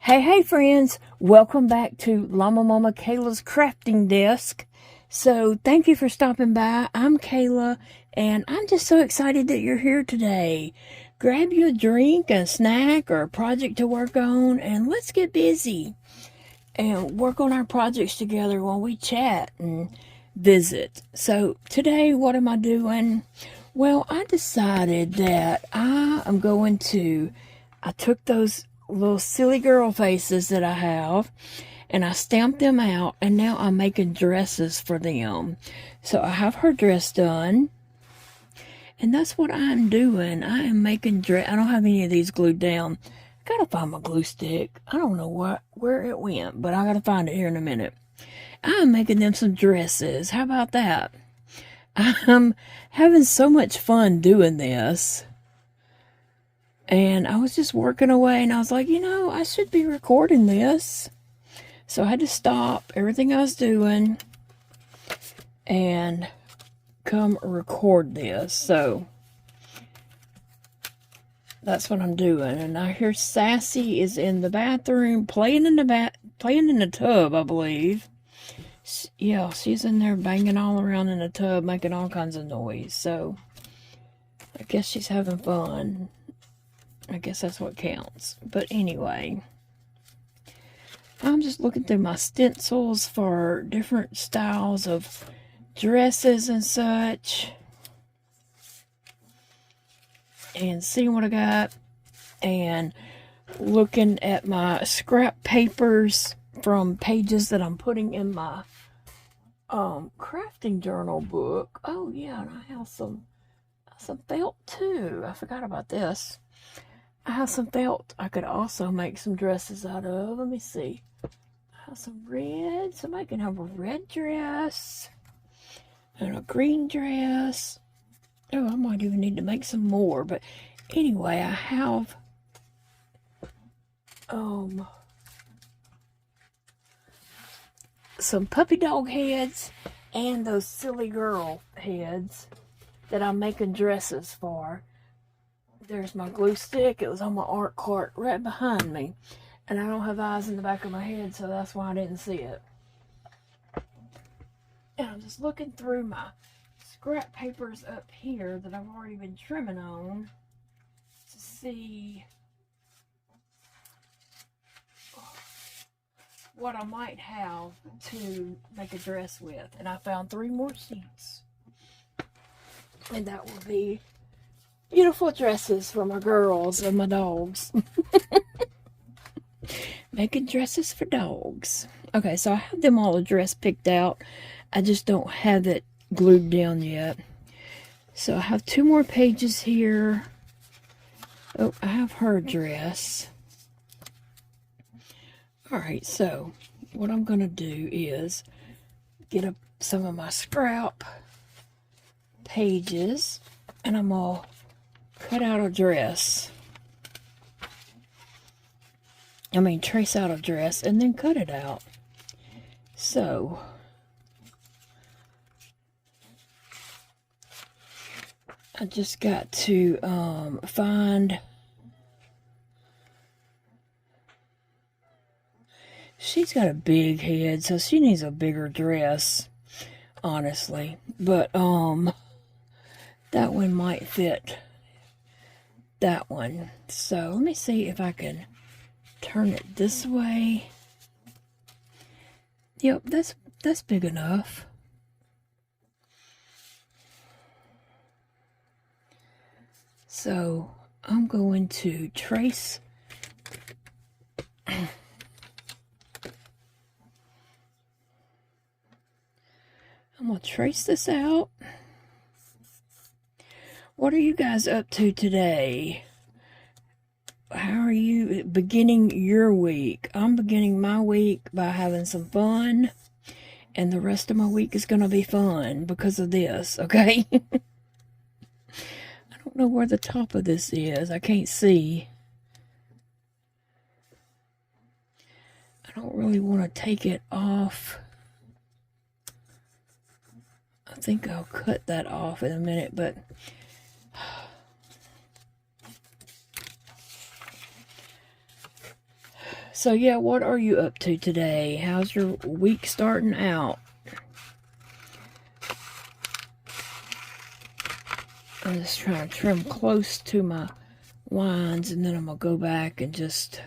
Hey friends, welcome back to Llama Mama Kayla's crafting desk. So thank you for stopping by. I'm Kayla and I'm just so excited that you're here today. Grab you a drink, a snack, or a project to work on and let's get busy and work on our projects together while we chat and visit. So today what am I doing? Well, I decided that I took those little silly girl faces that I have and I stamped them out, and now I'm making dresses for them. So I have her dress done, and that's what I'm doing. I am making dress. I don't have any of these glued down. I gotta find my glue stick. I don't know where it went, but I gotta find it here in a minute. I'm making them some dresses. How about that? I'm having so much fun doing this. And I was just working away, and I was like, I should be recording this. So I had to stop everything I was doing and come record this. So that's what I'm doing. And I hear Sassy is in the bathroom playing in the tub, I believe. Yeah, she's in there banging all around in the tub, making all kinds of noise. So I guess she's having fun. I guess that's what counts. But anyway, I'm just looking through my stencils for different styles of dresses and such, and seeing what I got, and looking at my scrap papers from pages that I'm putting in my crafting journal book. Oh yeah, and I have some felt too. I forgot about this. I have some felt I could also make some dresses out of. Let me see. I have some red. Somebody can have a red dress and a green dress. Oh, I might even need to make some more. But anyway, I have some puppy dog heads and those silly girl heads that I'm making dresses for. There's my glue stick. It was on my art cart right behind me. And I don't have eyes in the back of my head, so that's why I didn't see it. And I'm just looking through my scrap papers up here that I've already been trimming on to see what I might have to make a dress with. And I found 3 more sheets. And that will be beautiful dresses for my girls and my dogs. Making dresses for dogs. Okay, so I have them all addressed picked out. I just don't have it glued down yet. So I have 2 more pages here. Oh, I have her dress. Alright, so what I'm going to do is get some of my scrap pages, and I'm going to cut out a dress. Trace out a dress and then cut it out. So I just got to find. She's got a big head, so she needs a bigger dress, honestly. But that one might fit that one. So let me see if I can turn it this way. Yep, that's big enough. So I'm going to trace I'm going to trace this out. What are you guys up to today? How are you beginning your week? I'm beginning my week by having some fun, and the rest of my week is going to be fun because of this, okay? I don't know where the top of this is. I can't see. I don't really want to take it off. I think I'll cut that off in a minute, but So yeah, what are you up to today? How's your week starting out? I'm just trying to trim close to my lines, and then I'm going to go back and just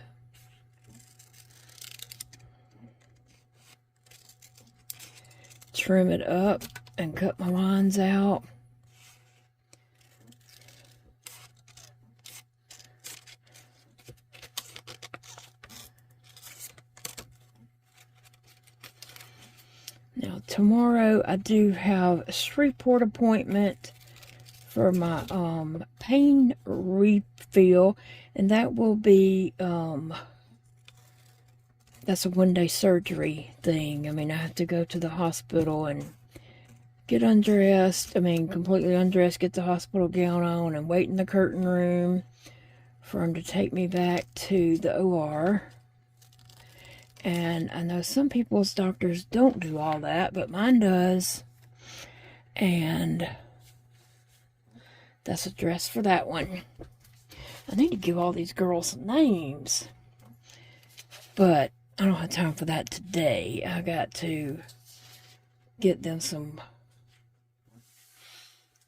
trim it up and cut my lines out. Now tomorrow I do have a Shreveport appointment for my pain refill, and that will be that's a one-day surgery thing. I mean, I have to go to the hospital and get undressed. I mean, completely undressed, get the hospital gown on, and wait in the curtain room for them to take me back to the OR. And I know some people's doctors don't do all that, but mine does. And that's a dress for that one. I need to give all these girls some names, but I don't have time for that today. I got to get them some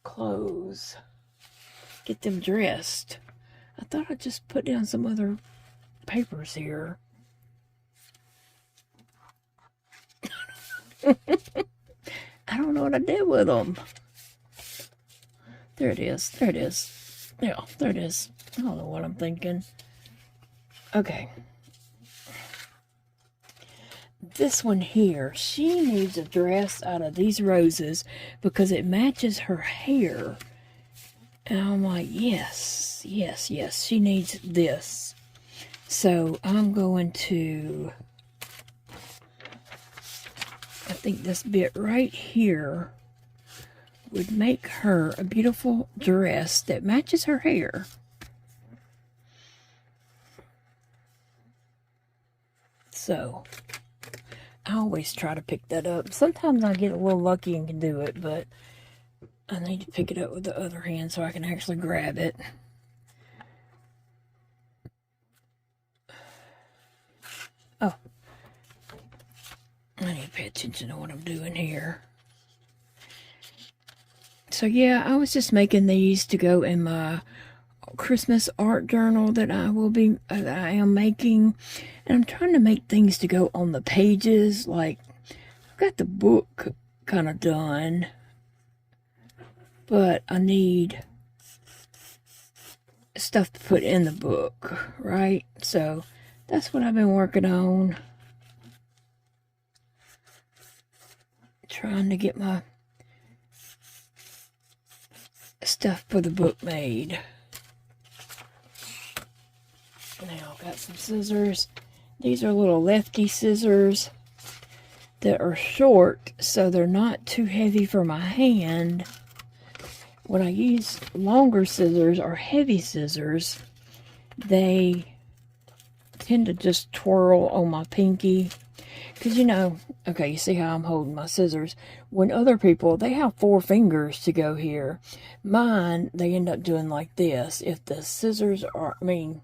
clothes, get them dressed. I thought I'd just put down some other papers here. I don't know what I did with them. There it is. There it is. Yeah, there it is. I don't know what I'm thinking. Okay. This one here, she needs a dress out of these roses because it matches her hair. And I'm like, yes, yes, yes, she needs this. So I'm going to, I think this bit right here would make her a beautiful dress that matches her hair. So I always try to pick that up. Sometimes I get a little lucky and can do it, but I need to pick it up with the other hand so I can actually grab it. Oh, I need to pay attention to what I'm doing here. So yeah, I was just making these to go in my Christmas art journal that I am making, and I'm trying to make things to go on the pages. Like, I've got the book kind of done, but I need stuff to put in the book, right? So that's what I've been working on, trying to get my stuff for the book made. Now I've got some scissors. These are little lefty scissors that are short, so they're not too heavy for my hand. When I use longer scissors or heavy scissors, they tend to just twirl on my pinky. Because, you know, okay, you see how I'm holding my scissors. When other people, they have 4 fingers to go here. Mine, they end up doing like this. If the scissors are, I mean,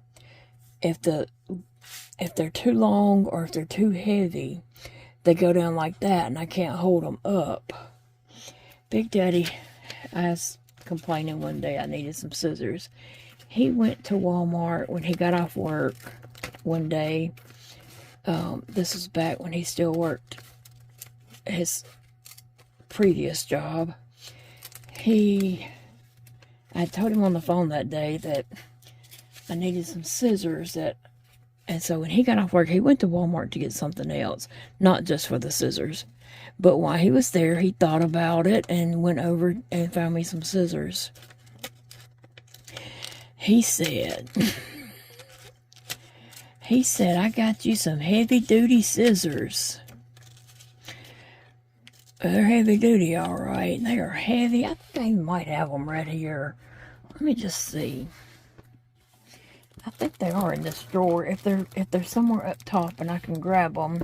if they're too long or if they're too heavy, they go down like that and I can't hold them up. Big Daddy, I was complaining one day I needed some scissors. He went to Walmart when he got off work one day. This was back when he still worked his previous job. I told him on the phone that day that I needed some scissors, and so when he got off work, he went to Walmart to get something else, not just for the scissors. But while he was there, he thought about it and went over and found me some scissors. He said, I got you some heavy-duty scissors. They're heavy-duty, all right. They are heavy. I think I might have them right here. Let me just see. I think they are in this drawer. If they're somewhere up top and I can grab them,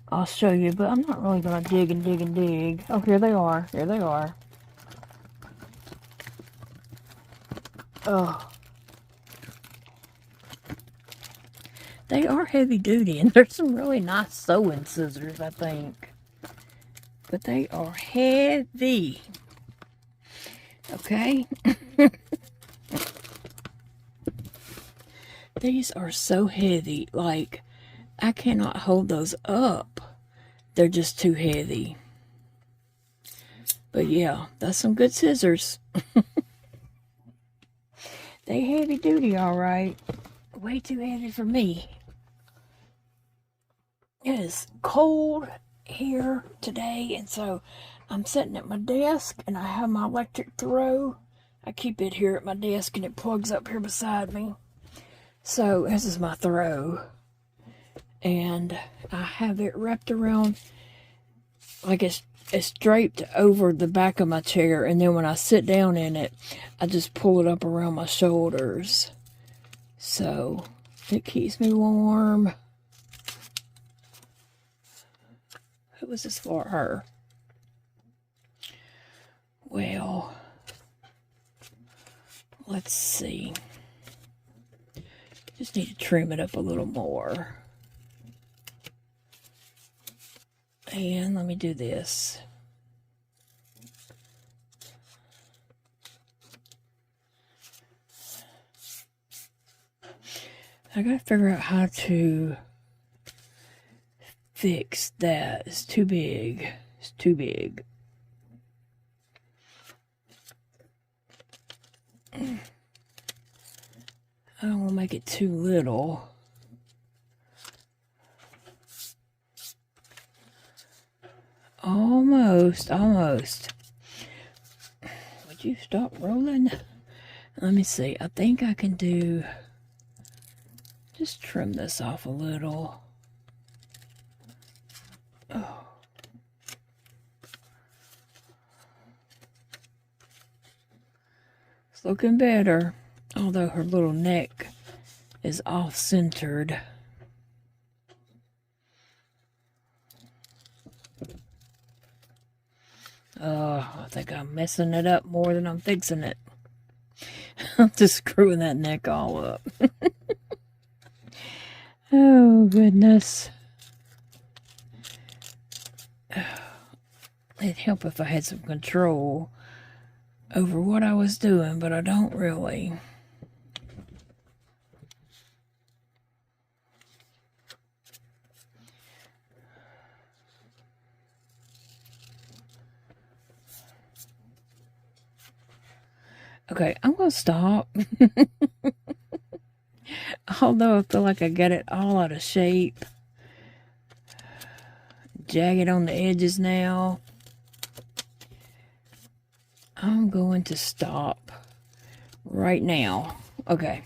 I'll show you. But I'm not really going to dig and dig and dig. Oh, here they are. Here they are. Oh. They are heavy duty, and there's some really nice sewing scissors, I think. But they are heavy. Okay? These are so heavy, like, I cannot hold those up. They're just too heavy. But yeah, that's some good scissors. They heavy duty, all right. Way too heavy for me. It is cold here today, and so I'm sitting at my desk, and I have my electric throw. I keep it here at my desk, and it plugs up here beside me. So this is my throw, and I have it wrapped around, like it's draped over the back of my chair, and then when I sit down in it, I just pull it up around my shoulders. So it keeps me warm. Who was this for? Her. Well, let's see. Just need to trim it up a little more. And let me do this. I gotta figure out how to fix that. It's too big. It's too big. I don't want to make it too little. Almost, almost. Would you stop rolling? Let me see. I think I can do... Just trim this off a little. Oh. It's looking better. Although her little neck is off-centered. Oh, I think I'm messing it up more than I'm fixing it. I'm just screwing that neck all up. Oh, goodness. It'd help if I had some control over what I was doing, but I don't really. Okay, I'm going to stop. Although I feel like I got it all out of shape. Jagged on the edges now. I'm going to stop right now. Okay.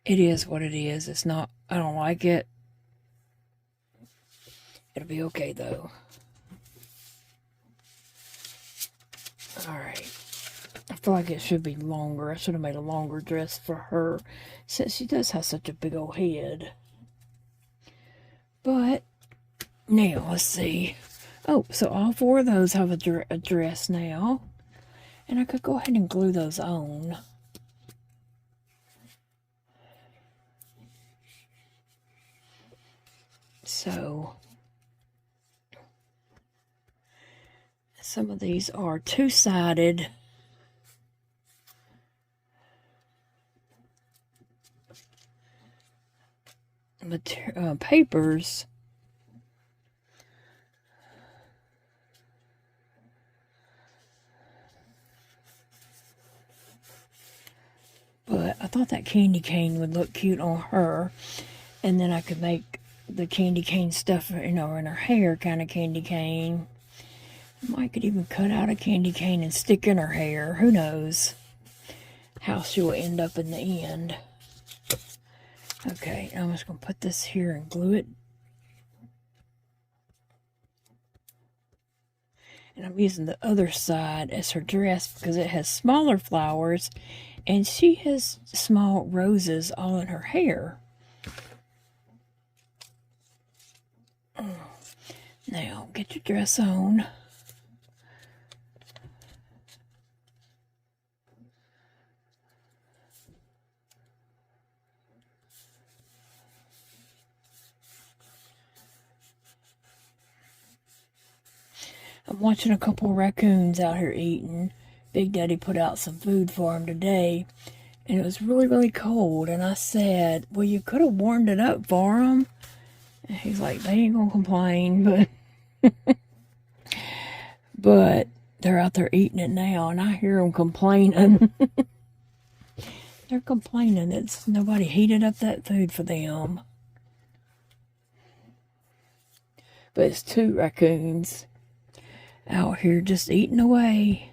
It is what it is. It's not, I don't like it. It'll be okay though. Alright. I feel like it should be longer. I should have made a longer dress for her, since she does have such a big old head. But, now, let's see. Oh, so all four of those have a dress now. And I could go ahead and glue those on. So, some of these are two-sided. Papers. But I thought that candy cane would look cute on her. And then I could make the candy cane stuff, you know, in her hair kind of candy cane. I could even cut out a candy cane and stick in her hair. Who knows how she will end up in the end. Okay, I'm just going to put this here and glue it. And I'm using the other side as her dress because it has smaller flowers and she has small roses all in her hair. Now, get your dress on. I'm watching a couple of raccoons out here eating. Big Daddy put out some food for them today, and it was really, really cold. And I said, well, you could have warmed it up for them. And he's like, they ain't gonna complain, but they're out there eating it now, and I hear them complaining. They're complaining that nobody heated up that food for them. But it's 2 raccoons out here just eating away.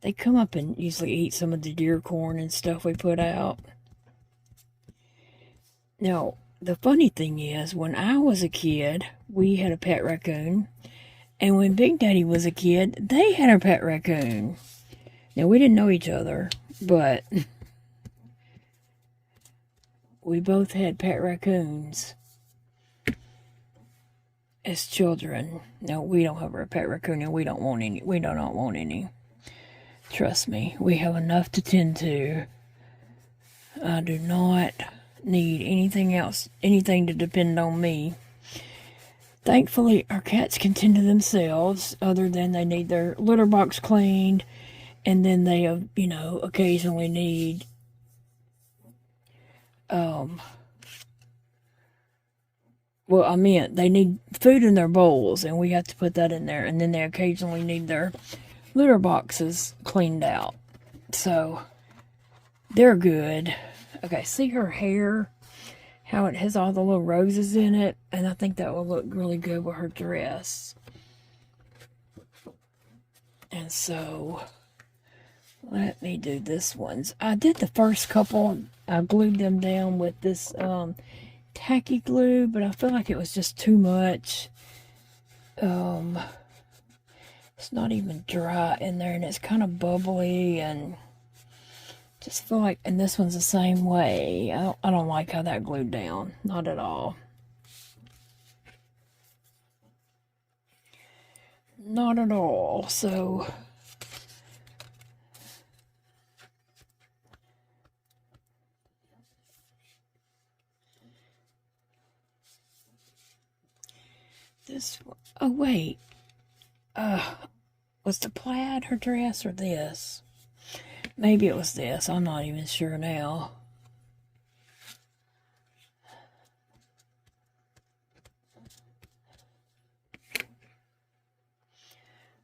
They come up and usually eat some of the deer corn and stuff we put out. Now, the funny thing is, when I was a kid, we had a pet raccoon. And when Big Daddy was a kid, they had a pet raccoon. Now, we didn't know each other, but we both had pet raccoons as children. No, we don't have a pet raccoon, and we don't want any. We do not want any. Trust me, we have enough to tend to. I do not need anything else, anything to depend on me. Thankfully, our cats can tend to themselves, other than they need their litter box cleaned, and then they, occasionally need, they need food in their bowls, and we have to put that in there, and then they occasionally need their litter boxes cleaned out. So, they're good. Okay, see her hair? How it has all the little roses in it, and I think that will look really good with her dress. And so, let me do this ones. I did the first couple. I glued them down with this tacky glue, but I feel like it was just too much. It's not even dry in there, and it's kind of bubbly, and just feel like, and this one's the same way. I don't like how that glued down. Not at all. Not at all. So, this one, oh wait. Was the plaid her dress or this? Maybe it was this. I'm not even sure now.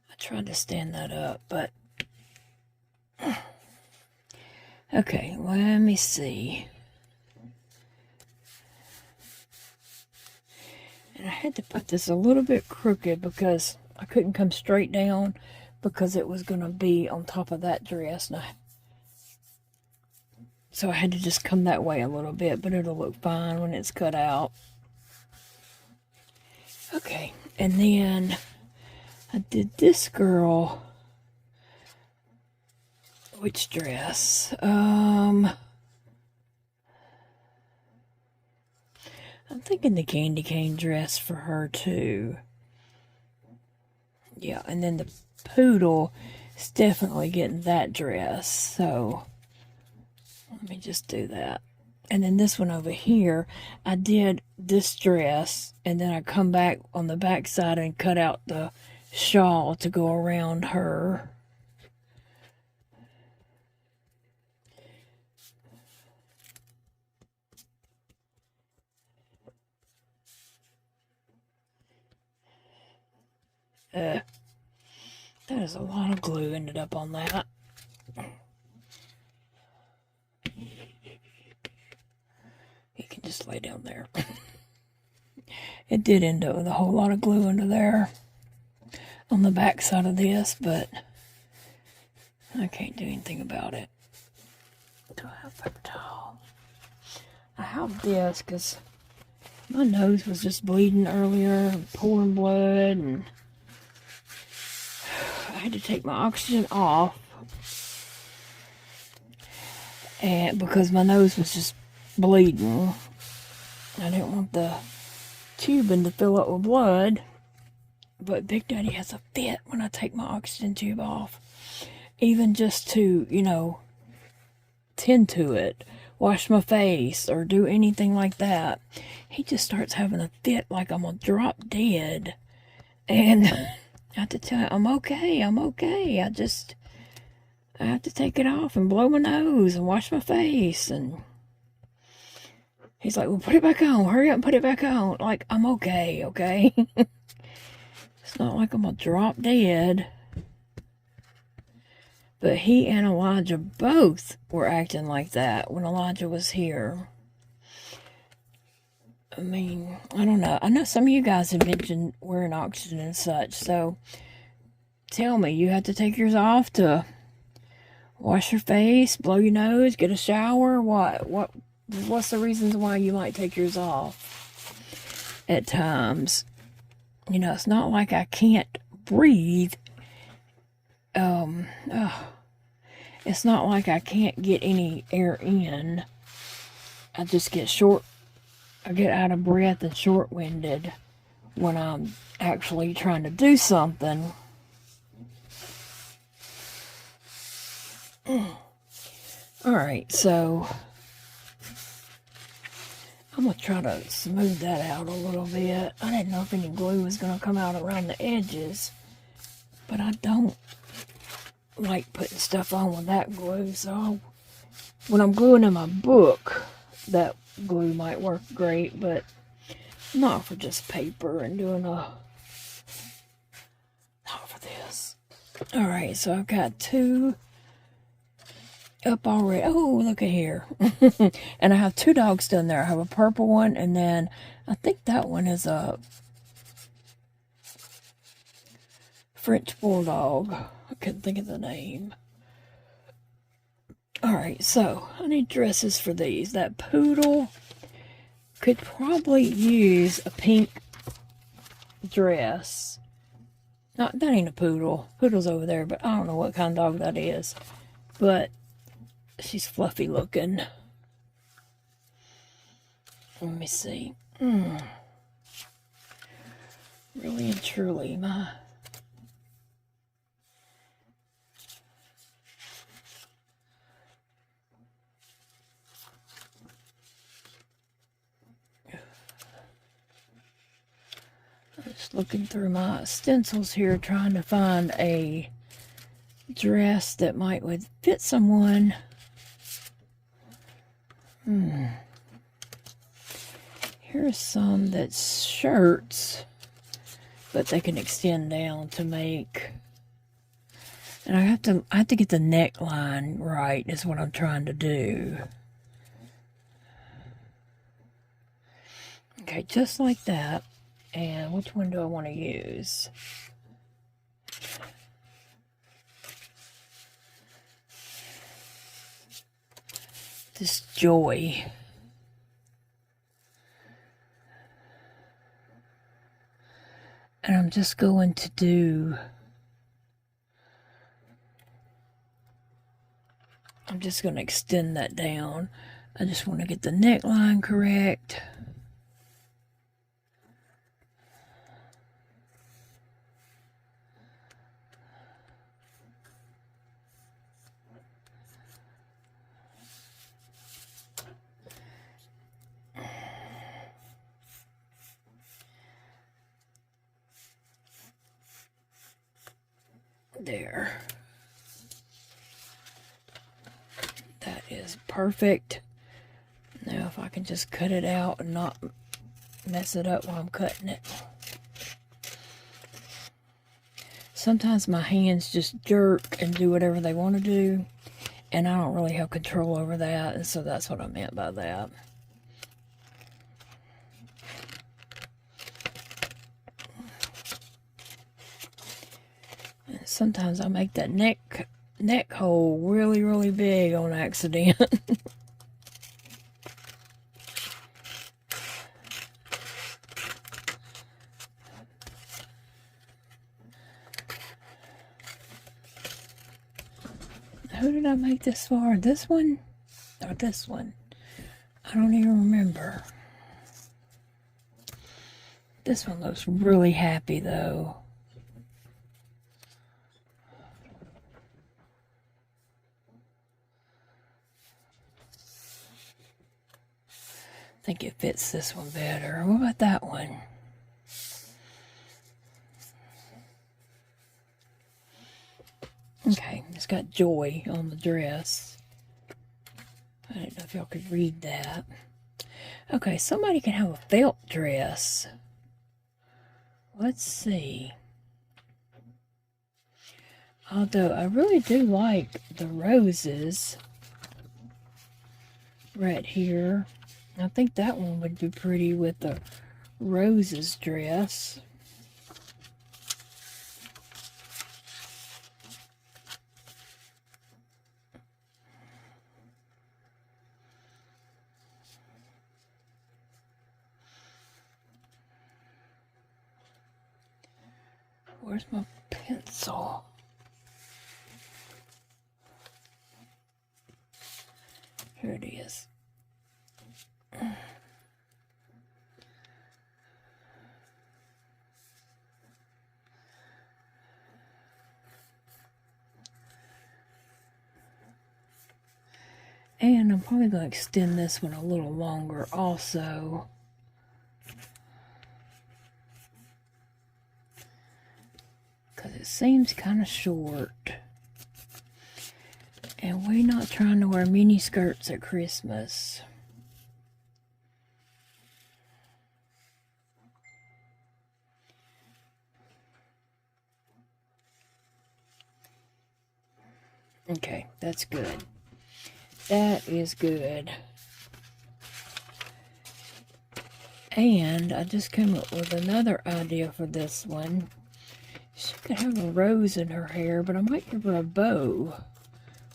I tried to stand that up, but... Okay, let me see. And I had to put this a little bit crooked because I couldn't come straight down because it was going to be on top of that dress. So I had to just come that way a little bit, but it'll look fine when it's cut out. Okay, and then I did this girl. Which dress? I'm thinking the candy cane dress for her too. Yeah, and then the poodle is definitely getting that dress. So let me just do that. And then this one over here, I did this dress, and then I come back on the back side and cut out the shawl to go around her. That is a lot of glue ended up on that. You can just lay down there. It did end up with a whole lot of glue under there on the back side of this, but I can't do anything about it. Do I have paper towel? I have this because my nose was just bleeding earlier, pouring blood, and I had to take my oxygen off, and because my nose was just bleeding. I didn't want the tubing to fill up with blood, but Big Daddy has a fit when I take my oxygen tube off, even just to, tend to it, wash my face, or do anything like that. He just starts having a fit like I'm gonna drop dead. And I have to tell him, I'm okay, I'm okay. I have to take it off and blow my nose and wash my face. And he's like, well, put it back on. Hurry up and put it back on. Like, I'm okay, okay? It's not like I'm going to drop dead. But he and Elijah both were acting like that when Elijah was here. I mean, I don't know. I know some of you guys have mentioned wearing oxygen and such. So tell me, you have to take yours off to wash your face, blow your nose, get a shower? What's the reasons why you might take yours off at times? You know, it's not like I can't breathe. It's not like I can't get any air in. I just get I get out of breath and short-winded when I'm actually trying to do something. Alright, so I'm going to try to smooth that out a little bit. I didn't know if any glue was going to come out around the edges, but I don't like putting stuff on with that glue, so when I'm gluing in my book, that glue might work great, but not for just paper and doing not for this. Alright, so I've got 2 up already. Oh, look at here. And I have 2 dogs down there. I have a purple one, and then I think that one is a French bulldog. I couldn't think of the name. Alright, so I need dresses for these. That poodle could probably use a pink dress. That ain't a poodle. Poodle's over there, but I don't know what kind of dog that is. But she's fluffy looking. Let me see. Really and truly, my... Just looking through my stencils here, trying to find a dress that would fit someone. Here's some that's shirts, but they can extend down to make. And I have to get the neckline right, is what I'm trying to do. Okay, just like that. And which one do I want to use? This Joy. And I'm just going to do... I'm just going to extend that down. I just want to get the neckline correct. There. That is perfect. Now if I can just cut it out and not mess it up while I'm cutting it. Sometimes my hands just jerk and do whatever they want to do, and I don't really have control over that, and so that's what I meant by that. Sometimes I make that neck hole really, really big on accident. Who did I make this for? This one? Or this one? I don't even remember. This one looks really happy though. I think it fits this one better. What about that one? Okay, it's got joy on the dress. I don't know if y'all could read that. Okay, somebody can have a felt dress. Let's see. Although I really do like the roses right here. I think that one would be pretty with the roses dress. Where's my pencil? Here it is. And I'm probably going to extend this one a little longer also. Because it seems kind of short. And we're not trying to wear mini skirts at Christmas. Okay, that's good. That is good. And I just came up with another idea for this one. She could have a rose in her hair, but I might give her a bow.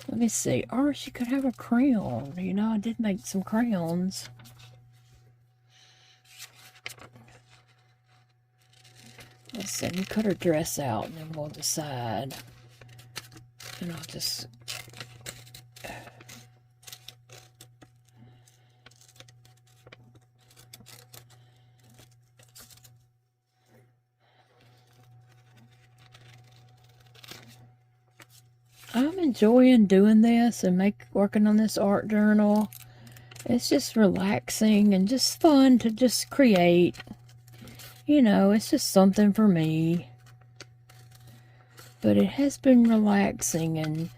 Let me see. Or she could have a crown. You know, I did make some crowns. Let's see. Let me cut her dress out and then we'll decide. And I'll just... I'm enjoying doing this and working on this art journal. It's just relaxing and just fun to just create. You know, it's just something for me. But it has been relaxing and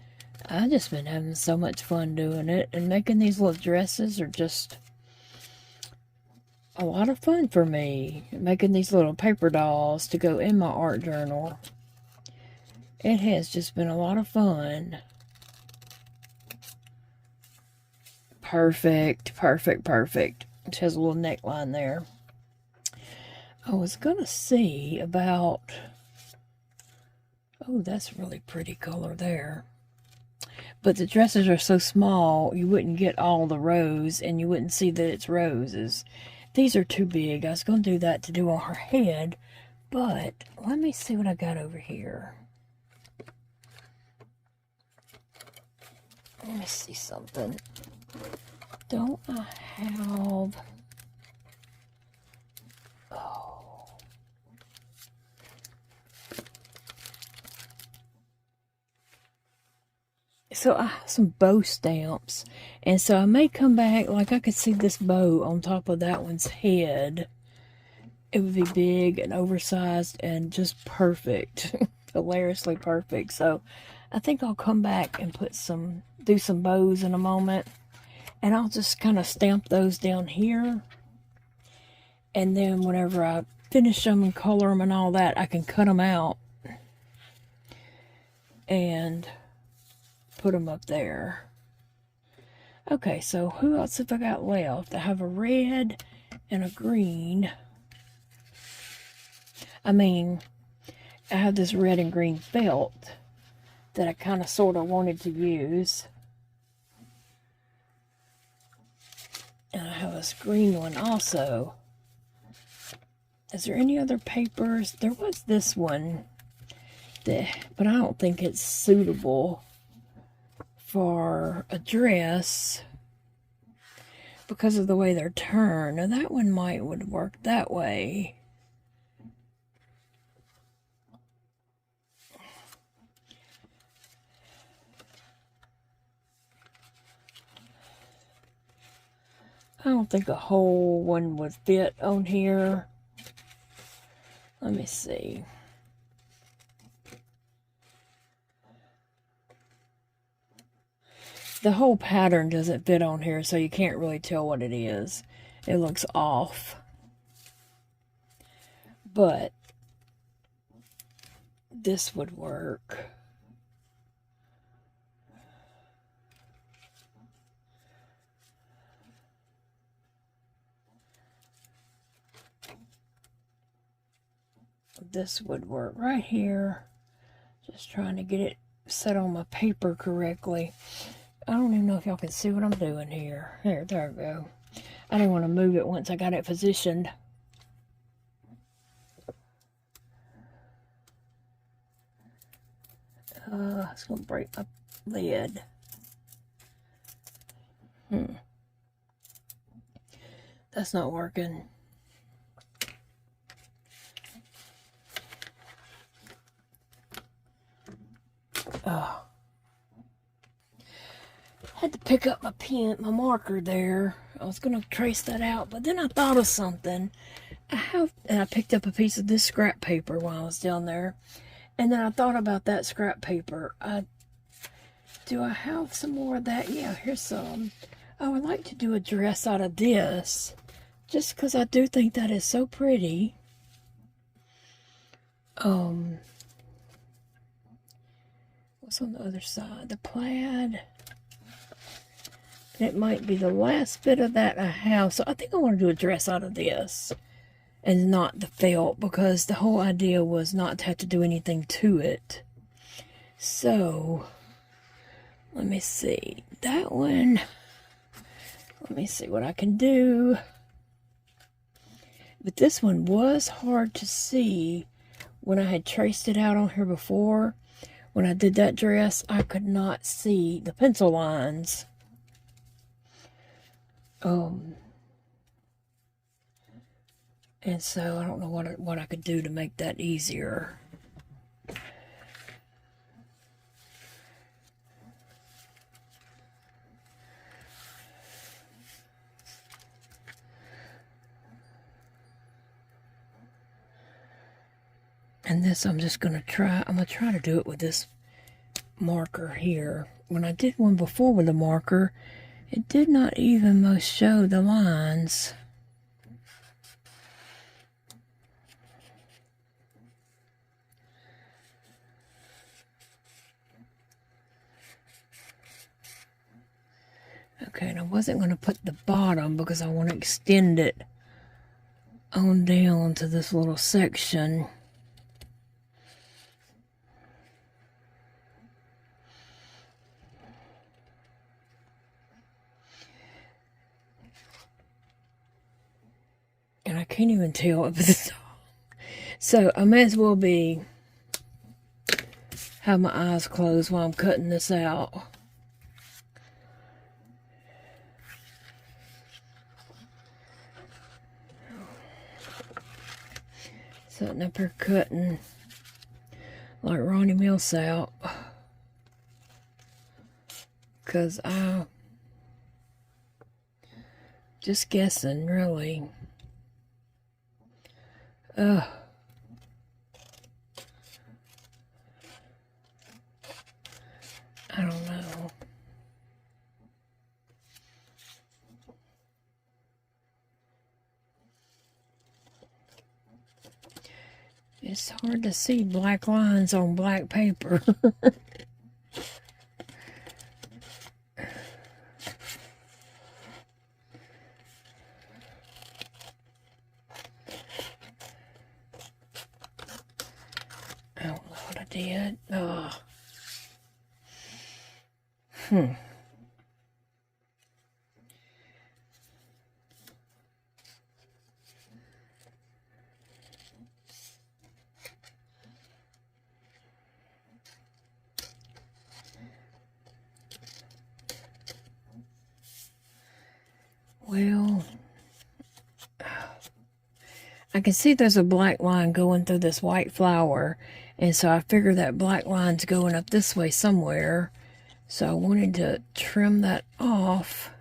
I've just been having so much fun doing it. And making these little dresses are just a lot of fun for me. Making these little paper dolls to go in my art journal. It has just been a lot of fun. Perfect, perfect, perfect. It has a little neckline there. I was gonna see about... Oh, that's a really pretty color there. But the dresses are so small, you wouldn't get all the rows, and you wouldn't see that it's roses. These are too big. I was gonna do that to do on her head, but let me see what I got over here. Let me see something. Don't I have... Oh. So I have some bow stamps. And so I may come back, like I could see this bow on top of that one's head. It would be big and oversized and just perfect. Hilariously perfect. So I think I'll come back and do some bows in a moment. And I'll just kind of stamp those down here. And then whenever I finish them and color them and all that, I can cut them out. And put them up there. Okay, so who else have I got left? I have a red and a green. I have this red and green felt that I kind of sort of wanted to use. And I have this green one also. Is there any other papers? There was this one, but I don't think it's suitable for a dress because of the way they're turned. Now that one would work that way. I don't think a whole one would fit on here. Let me see. the whole pattern doesn't fit on here, so you can't really tell what it is. It looks off. But this would work. This would work right here. Just trying to get it set on my paper correctly. I don't even know if y'all can see what I'm doing here. There we go. I didn't want to move it once I got it positioned. It's going to break my lid. That's not working. Oh. Had to pick up my pen, my marker there. I was going to trace that out, but then I thought of something. And I picked up a piece of this scrap paper while I was down there. And then I thought about that scrap paper. Do I have some more of that? Yeah, here's some. I would like to do a dress out of this, just because I do think that is so pretty. What's on the other side? The plaid. It might be the last bit of that I have. So I think I want to do a dress out of this and not the felt, because the whole idea was not to have to do anything to it. So let me see. That one. Let me see what I can do. But this one was hard to see when I had traced it out on here before. When I did that dress, I could not see the pencil lines. And so I don't know what I could do to make that easier. And this I'm going to try to do it with this marker here. When I did one before with a marker, it did not even most show the lines. Okay, and I wasn't going to put the bottom because I want to extend it on down to this little section. And I can't even tell if it's... So I may as well have my eyes closed while I'm cutting this out. Sitting up here cutting like Ronnie Millsap, because I just guessing, really. I don't know. It's hard to see black lines on black paper. I don't know what I did. Oh. Well, I can see there's a black line going through this white flower, and so I figure that black line's going up this way somewhere. So I wanted to trim that off.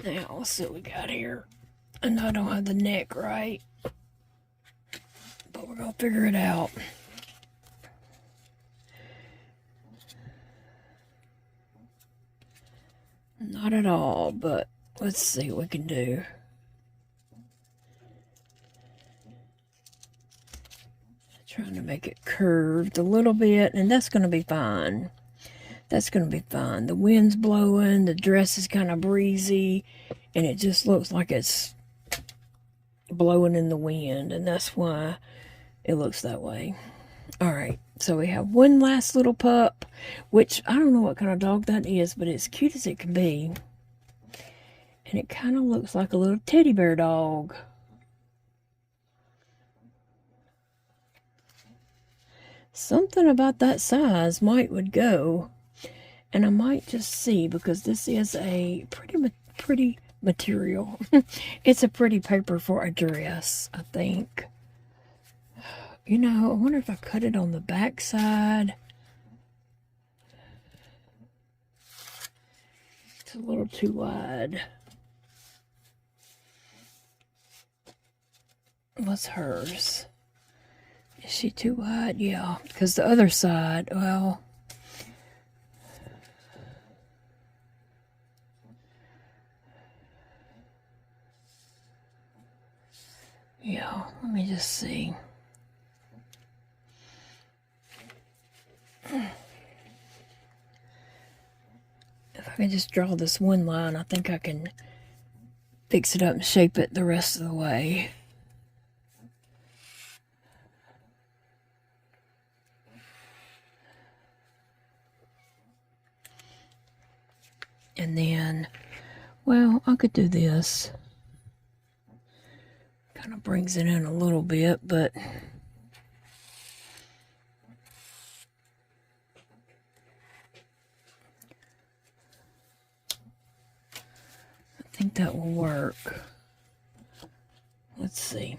Now, let's see what we got here. And I don't have the neck right. but we're going to figure it out. Not at all, but let's see what we can do. Trying to make it curved a little bit, and that's going to be fine. That's going to be fine. The wind's blowing, the dress is kind of breezy, and it just looks like it's blowing in the wind, and that's why it looks that way. All right, so we have one last little pup, which I don't know what kind of dog that is, but it's cute as it can be. And it kind of looks like a little teddy bear dog. Something about that size would go. And I might just see, because this is a pretty material. It's a pretty paper for a dress, I think. You know, I wonder if I cut it on the back side. It's a little too wide. What's hers? Is she too wide? Yeah, because the other side, well... Yeah, let me just see. If I can just draw this one line, I think I can fix it up and shape it the rest of the way. And then, well, I could do this. Kind of brings it in a little bit, but I think that will work. Let's see.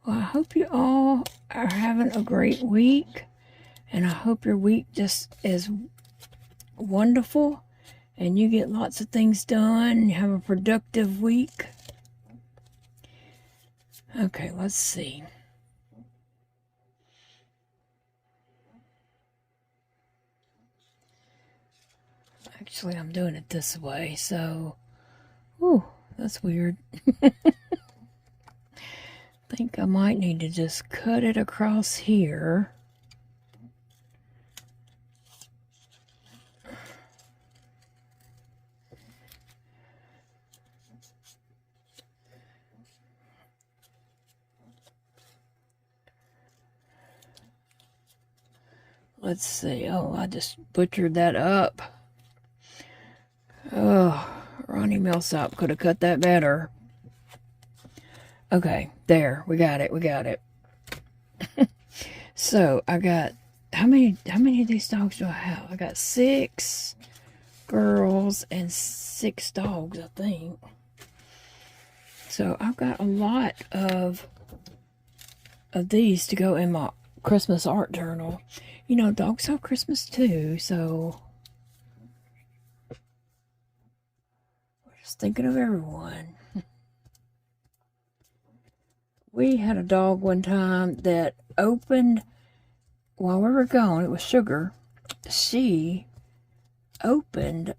Well, I hope you all are having a great week, and I hope your week just is wonderful, and you get lots of things done, you have a productive week. Okay, let's see. Actually, I'm doing it this way, so... Ooh, that's weird. I think I might need to just cut it across here. Let's see. Oh, I just butchered that up. Oh, Ronnie Millsop could have cut that better. Okay, there. We got it. We got it. So, I got... How many of these dogs do I have? I got 6 girls and 6 dogs, I think. So, I've got a lot of these to go in my Christmas art journal. You know, dogs have Christmas too, so... We're just thinking of everyone. We had a dog one time that opened, while we were gone, it was Sugar. She opened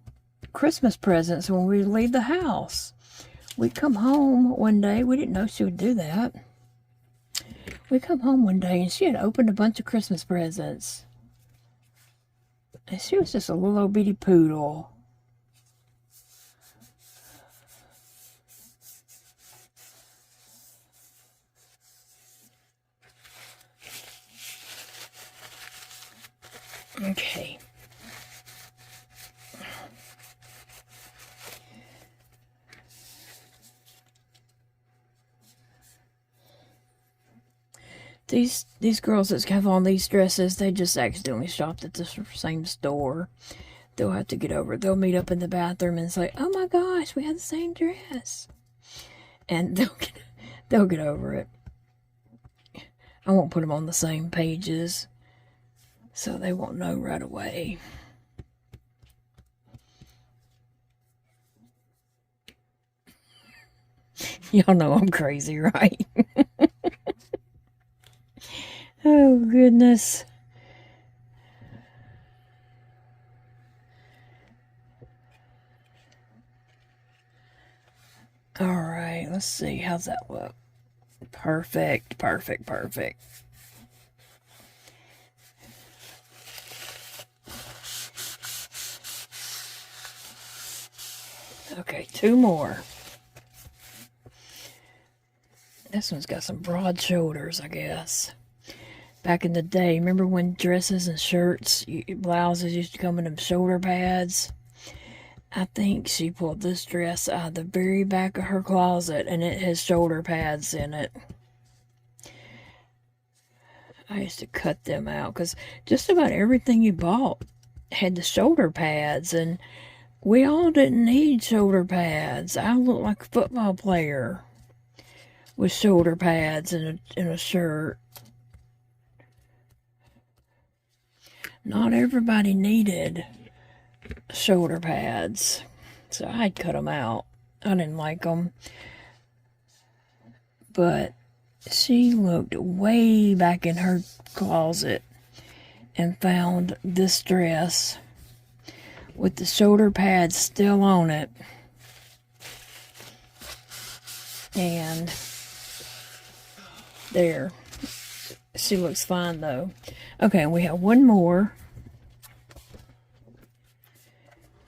Christmas presents when we would leave the house. We'd come home one day. We didn't know she would do that. We come home one day and she had opened a bunch of Christmas presents. And she was just a little old bitty poodle. Okay. These girls that have on these dresses, they just accidentally shopped at the same store. They'll have to get over it. They'll meet up in the bathroom and say, "Oh my gosh, we have the same dress," and they'll get over it. I won't put them on the same pages, so they won't know right away. Y'all know I'm crazy, right? Oh, goodness. All right, let's see. How's that look? Perfect, perfect, perfect. Okay, 2 more. This one's got some broad shoulders, I guess. Back in the day, remember when dresses and shirts, blouses used to come in them shoulder pads? I think she pulled this dress out of the very back of her closet, and it has shoulder pads in it. I used to cut them out because just about everything you bought had the shoulder pads, and we all didn't need shoulder pads. I looked like a football player with shoulder pads and a shirt. Not everybody needed shoulder pads, so I'd cut them out. I didn't like them. But she looked way back in her closet and found this dress with the shoulder pads still on it. And there. She looks fine though. Okay, we have one more.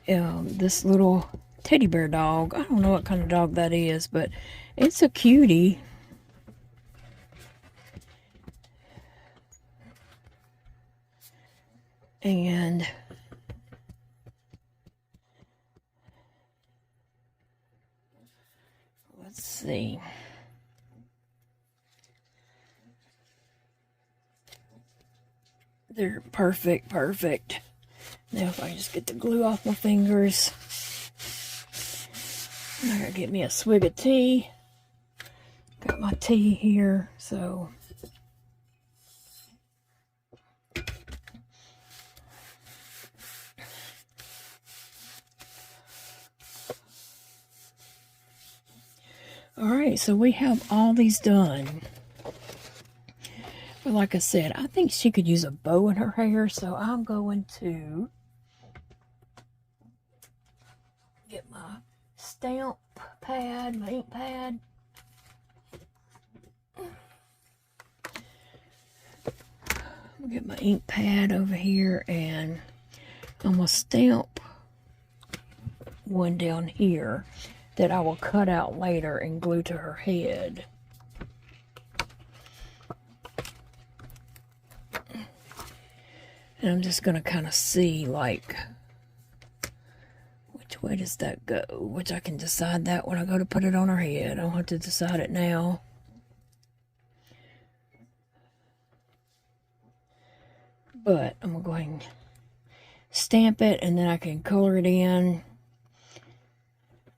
This little teddy bear dog. I don't know what kind of dog that is, but it's a cutie. And let's see. They're perfect, perfect. Now if I just get the glue off my fingers. I gotta get me a swig of tea. Got my tea here, so. Alright, so we have all these done. But like I said, I think she could use a bow in her hair, so I'm going to get my stamp pad, my ink pad. I'll get my ink pad over here, and I'm going to stamp one down here that I will cut out later and glue to her head. And I'm just going to kind of see, like, which way does that go? Which I can decide that when I go to put it on her head. I don't have to decide it now. But I'm going to go ahead and stamp it, and then I can color it in.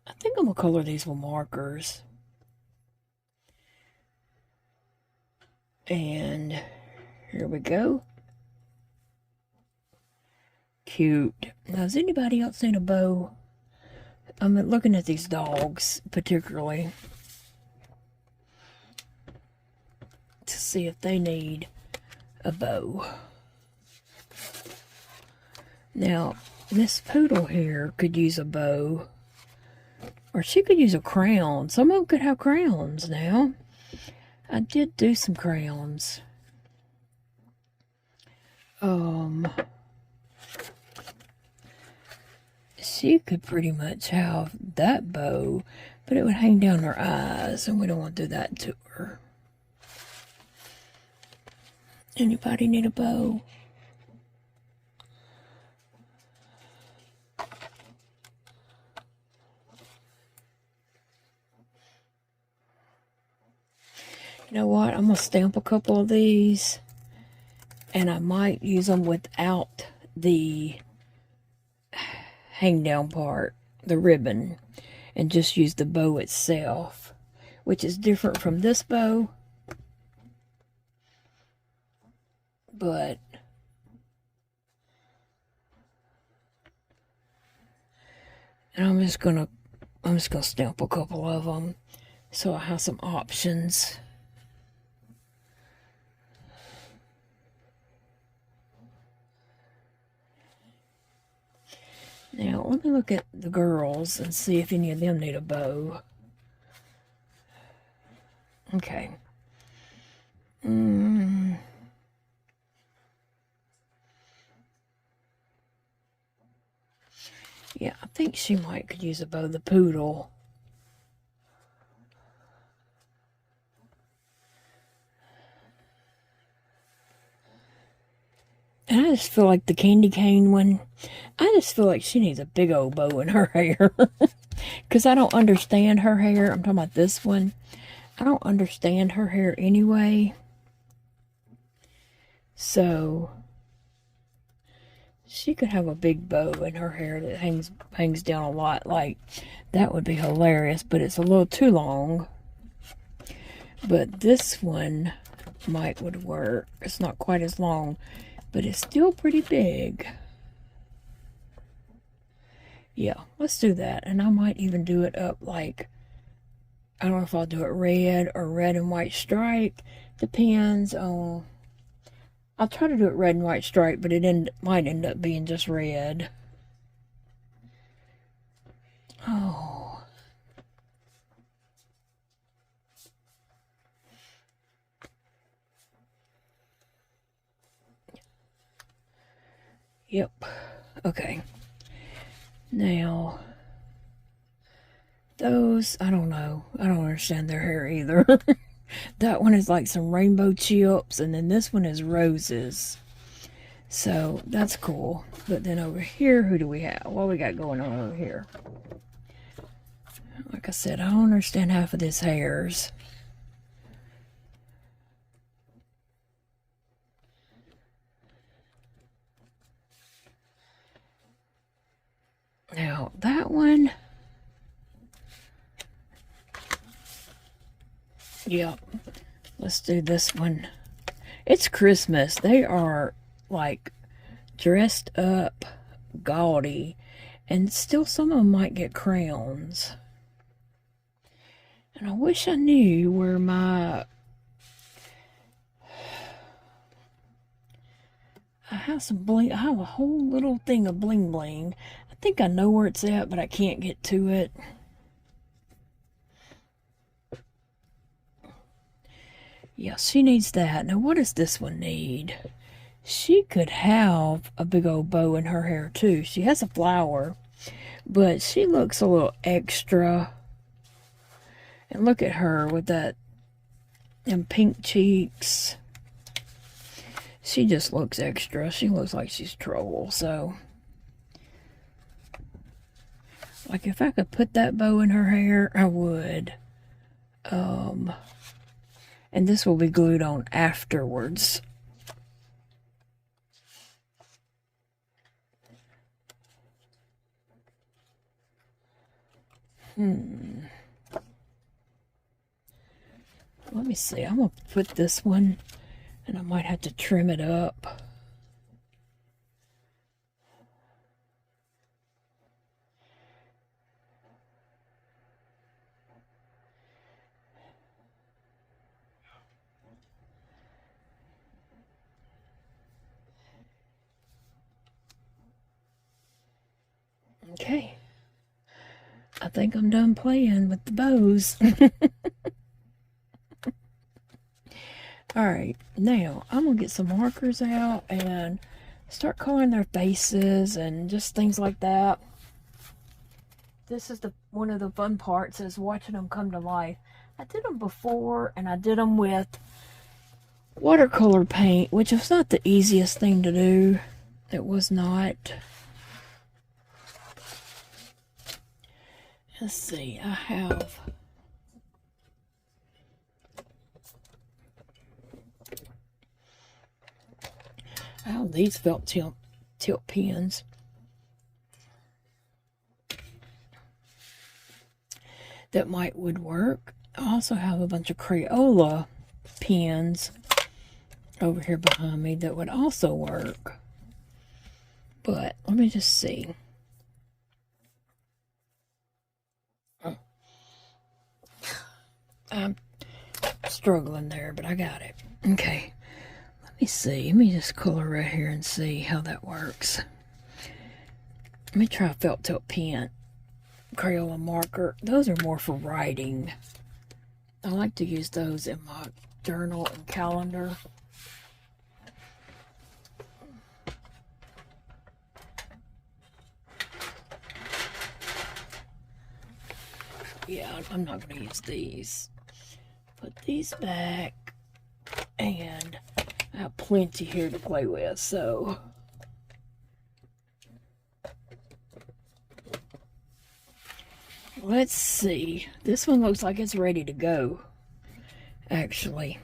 I think I'm going to color these with markers. And here we go. Cute. Now, has anybody else seen a bow? I'm looking at these dogs, particularly, to see if they need a bow. Now, this poodle here could use a bow, or she could use a crown. Some of them could have crowns now. I did do some crowns. She could pretty much have that bow, but it would hang down her eyes, and we don't want to do that to her. Anybody need a bow? know what? I'm going to stamp a couple of these. And I might use them without the hang down part, the ribbon. And just use the bow itself. Which is different from this bow. But and I'm just gonna stamp a couple of them so I have some options. Now let me look at the girls and see if any of them need a bow. Okay. Yeah, I think she could use a bow. The poodle. And I just feel like the candy cane one, I just feel like she needs a big old bow in her hair. Because I don't understand her hair. I'm talking about this one. I don't understand her hair anyway. So she could have a big bow in her hair that hangs down a lot. Like, that would be hilarious, but it's a little too long. But this one would work. It's not quite as long, but it's still pretty big. Yeah, let's do that. And I might even do it up like, I don't know if I'll do it red or red and white stripe. Depends on... I'll try to do it red and white stripe, but it might end up being just red. Oh. Yep. Okay. Now, those, I don't know. I don't understand their hair either. That one is like some rainbow chips, and then this one is roses. So, that's cool. But then over here, who do we have? What we got going on over here? Like I said, I don't understand half of this hairs. Now, that one... Yep. Let's do this one. It's Christmas. They are, like, dressed up, gaudy. And still some of them might get crowns. And I wish I knew where my... I have some bling. I have a whole little thing of bling bling. I think I know where it's at, but I can't get to it. Yeah, she needs that. Now, what does this one need? She could have a big old bow in her hair, too. She has a flower, but she looks a little extra. And look at her with that and pink cheeks. She just looks extra. She looks like she's trouble, so... Like, if I could put that bow in her hair, I would. And this will be glued on afterwards. Let me see. I'm going to put this one, and I might have to trim it up. Okay. I think I'm done playing with the bows. Alright, now I'm going to get some markers out and start coloring their faces and just things like that. This is one of the fun parts, is watching them come to life. I did them before, and I did them with watercolor paint, which was not the easiest thing to do. It was not. Let's see, I have have these felt tip pens. That would work. I also have a bunch of Crayola pens over here behind me that would also work. But let me just see. I'm struggling there, but I got it. Okay. Let me see. Let me just color right here and see how that works. Let me try a felt tip pen. Crayola marker. Those are more for writing. I like to use those in my journal and calendar. Yeah, I'm not going to use these. Put these back, and I have plenty here to play with, so let's see. This one looks like it's ready to go, actually.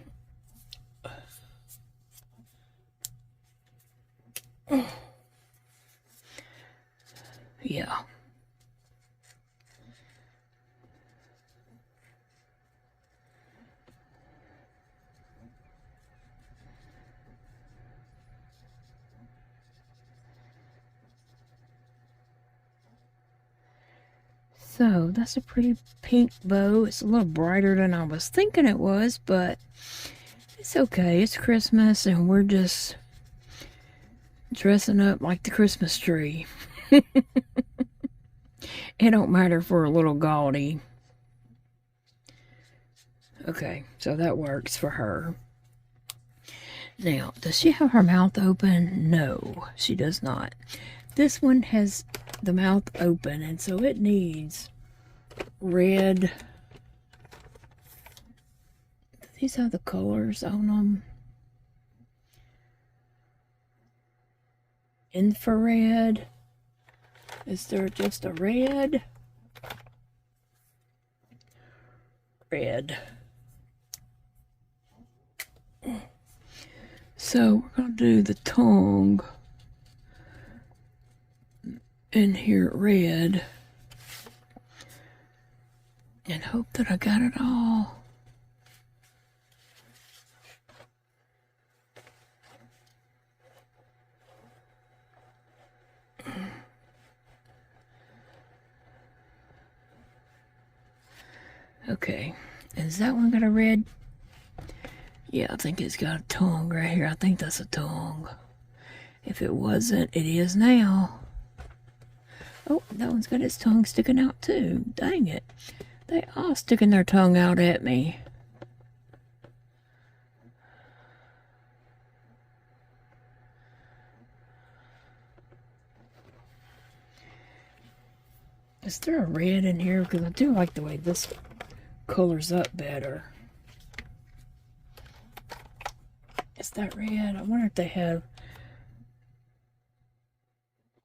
Yeah. So that's a pretty pink bow. It's a little brighter than I was thinking it was, but it's okay. It's Christmas and we're just dressing up like the Christmas tree. It don't matter if we're a little gaudy. Okay, so that works for her. Now, does she have her mouth open? No, she does not. This one has the mouth open, and so it needs red. These have the colors on them. Infrared. Is there just a red? Red. So we're going to do the tongue in here red and hope that I got it all. Okay, is that one got a red? Yeah, I think it's got a tongue right here. I think that's a tongue. If it wasn't, it is now. Oh, that one's got its tongue sticking out too. Dang it. They all sticking their tongue out at me. Is there a red in here? Because I do like the way this colors up better. Is that red? I wonder if they have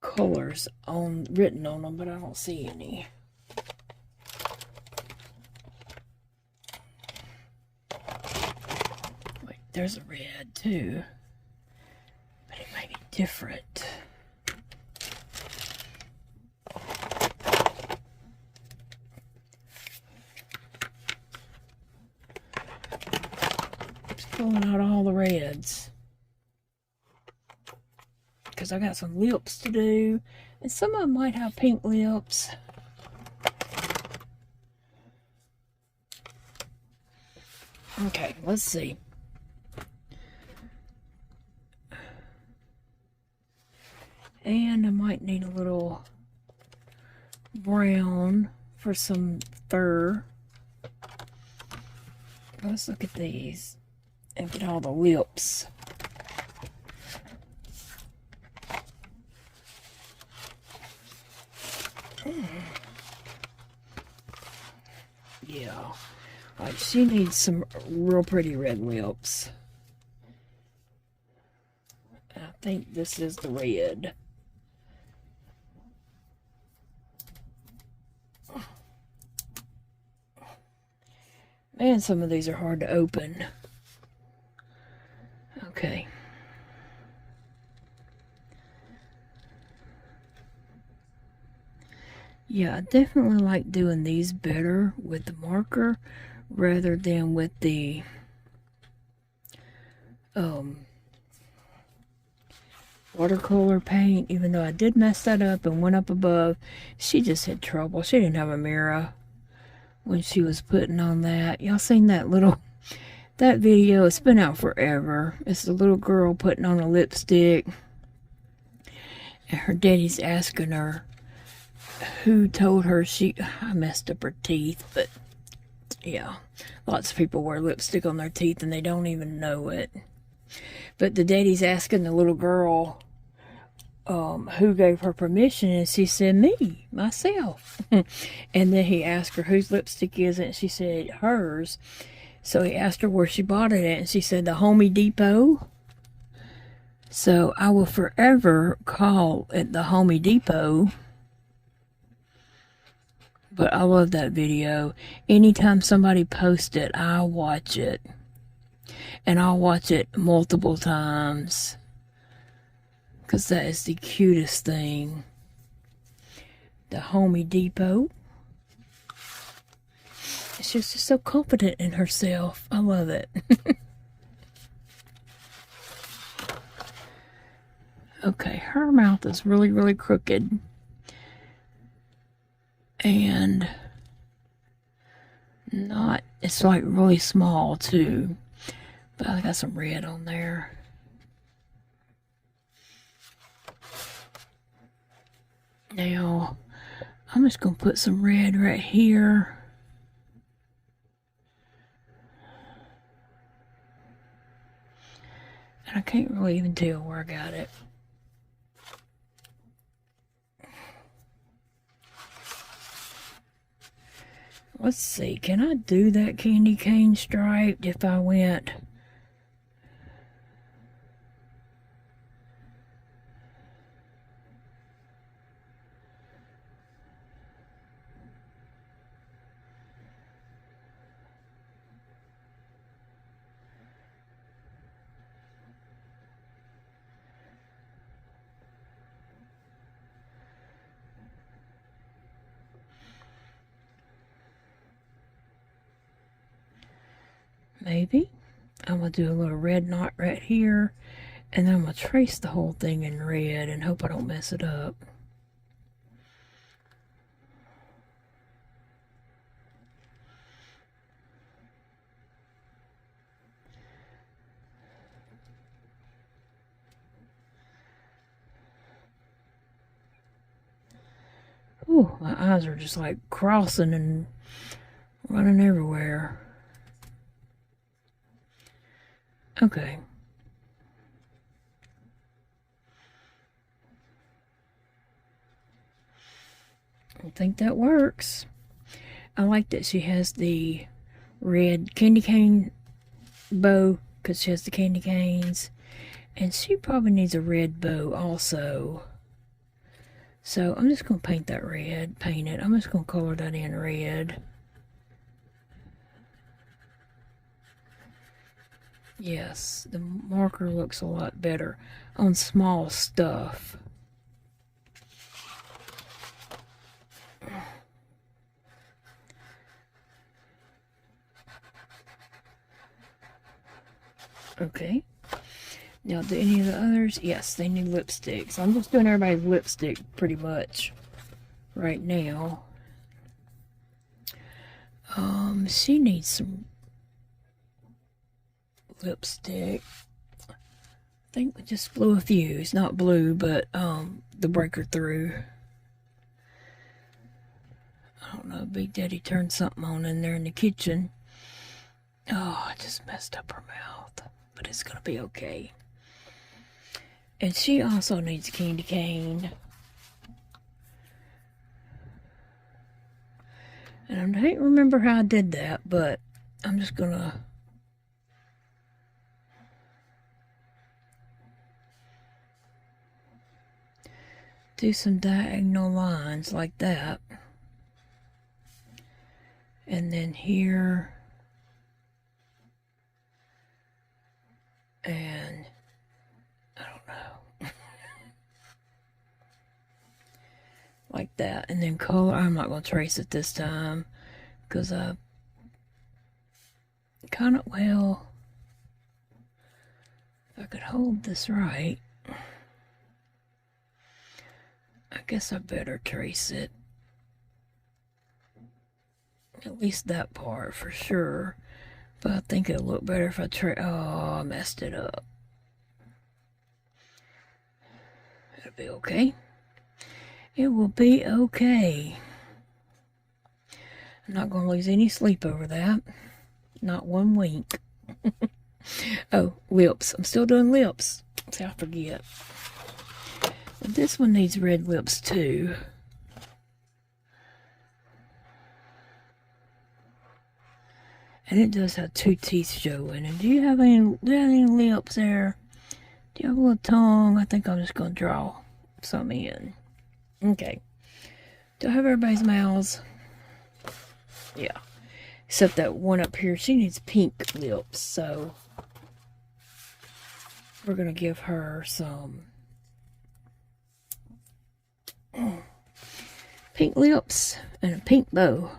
colors written on them, but I don't see any. Wait, there's a red too, but it might be different. Just pulling out all the reds. Because I got some lips to do, and some of them might have pink lips. Okay, let's see. And I might need a little brown for some fur. Let's look at these and get all the lips. Yeah, like she needs some real pretty red lips. I think this is the red. Man, some of these are hard to open. Okay. Yeah, I definitely like doing these better with the marker rather than with the watercolor paint, even though I did mess that up and went up above. She just had trouble. She didn't have a mirror when she was putting on that. Y'all seen that that video? It's been out forever. It's the little girl putting on a lipstick, and her daddy's asking her who told her I messed up her teeth, but yeah, lots of people wear lipstick on their teeth and they don't even know it. But the daddy's asking the little girl who gave her permission, and she said, me, myself. And then he asked her whose lipstick is it, and she said hers. So he asked her where she bought it at, and she said the Home Depot. So I will forever call it the Home Depot. But I love that video. Anytime somebody posts it, I watch it. And I'll watch it multiple times. Because that is the cutest thing. The Home Depot. She's just so confident in herself. I love it. Okay, her mouth is really, really crooked. And it's like really small too. But I got some red on there. Now, I'm just going to put some red right here. And I can't really even tell where I got it. Let's see, can I do that candy cane striped if I went? Maybe. I'm going to do a little red knot right here. And then I'm going to trace the whole thing in red and hope I don't mess it up. Ooh, my eyes are just like crossing and running everywhere. Okay. I think that works. I like that she has the red candy cane bow because she has the candy canes. And she probably needs a red bow also. So I'm just going to paint that red, paint it. I'm just going to color that in red. Yes, the marker looks a lot better on small stuff. Okay. Now, do any of the others? Yes, they need lipsticks. I'm just doing everybody's lipstick pretty much right now. She needs some lipstick. I think we just blew a fuse. Not blue, but the breaker through. I don't know, Big Daddy turned something on in there in the kitchen. Oh, I just messed up her mouth. But it's going to be okay. And she also needs a candy cane. And I don't remember how I did that, but I'm just going to do some diagonal lines like that. And then here. And I don't know. Like that. And then color. I'm not going to trace it this time because I kind of, well, if I could hold this right, I guess I better trace it. At least that part for sure. But I think it'll look better if I trace. Oh, I messed it up. It'll be okay. It will be okay. I'm not going to lose any sleep over that. Not one wink. Oh, lips. I'm still doing lips. See, I forget. And this one needs red lips too. And it does have 2 teeth showing. And do you have any lips there? Do you have a little tongue? I think I'm just going to draw some in. Okay. Do I have everybody's mouths? Yeah. Except that one up here, she needs pink lips. So we're going to give her some pink lips and a pink bow.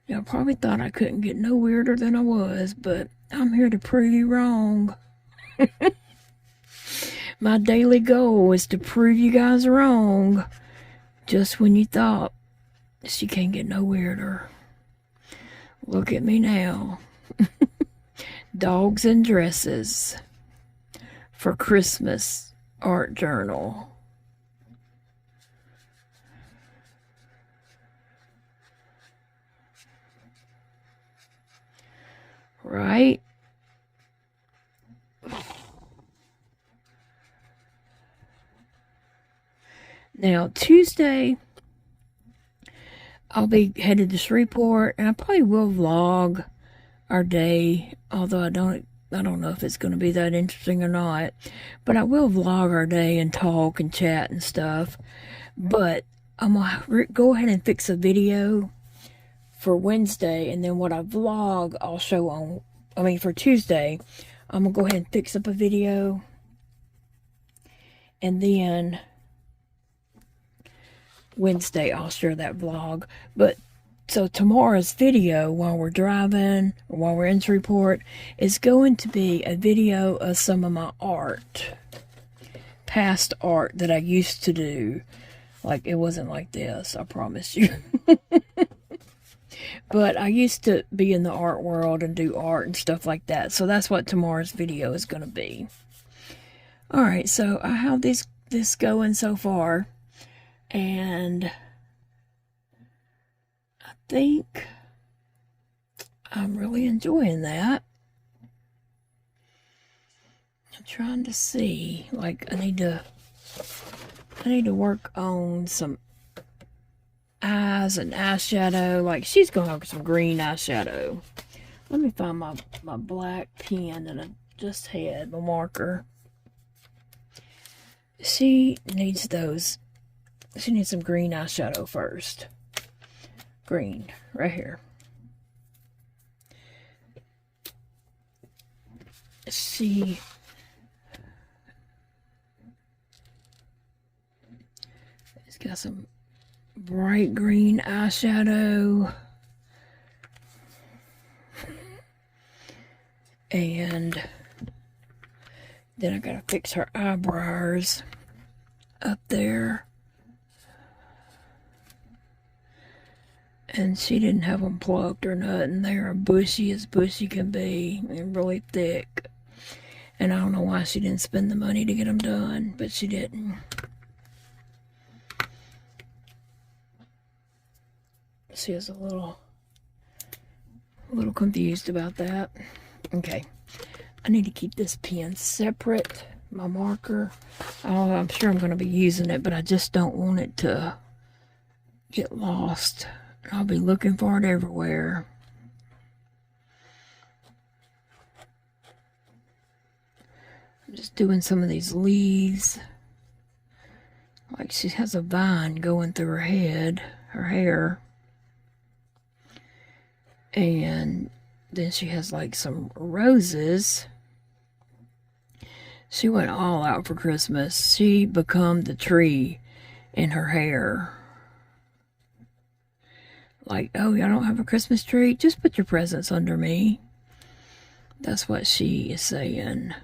Y'all probably thought I couldn't get no weirder than I was, but I'm here to prove you wrong. My daily goal is to prove you guys wrong. Just when you thought she can't get no weirder. Look at me now. Dogs and dresses for Christmas art journal. Right? Now, Tuesday, I'll be headed to Shreveport, and I probably will vlog our day, although I don't know if it's going to be that interesting or not, but I will vlog our day and talk and chat and stuff. But I'm going to go ahead and fix a video for Wednesday, and then what I vlog I'll show on, for Tuesday, I'm going to go ahead and fix up a video, and then Wednesday I'll share that vlog. But so tomorrow's video, while we're driving or while we're in Shreveport, is going to be a video of some of my art, past art that I used to do. Like, it wasn't like this, I promise you. But I used to be in the art world and do art and stuff like that. So that's what tomorrow's video is going to be. Alright, so I have this going so far. And I think I'm really enjoying that. I'm trying to see, like, I need to work on some eyes and eyeshadow. Like, she's gonna have some green eyeshadow. Let me find my black pen that I just had, my marker. She needs those. She needs some green eyeshadow first. Green, right here. She's got some bright green eyeshadow. And then I gotta fix her eyebrows up there. And she didn't have them plucked or nothing. They are bushy as bushy can be and really thick. And I don't know why she didn't spend the money to get them done, but she didn't. She was a little confused about that. Okay, I need to keep this pen separate, my marker. Oh, I'm sure I'm going to be using it, but I just don't want it to get lost. I'll be looking for it everywhere. I'm just doing some of these leaves. Like, she has a vine going through her head, her hair. And then she has like some roses. She went all out for Christmas. She become the tree in her hair. Like, oh, y'all don't have a Christmas tree? Just put your presents under me. That's what she is saying.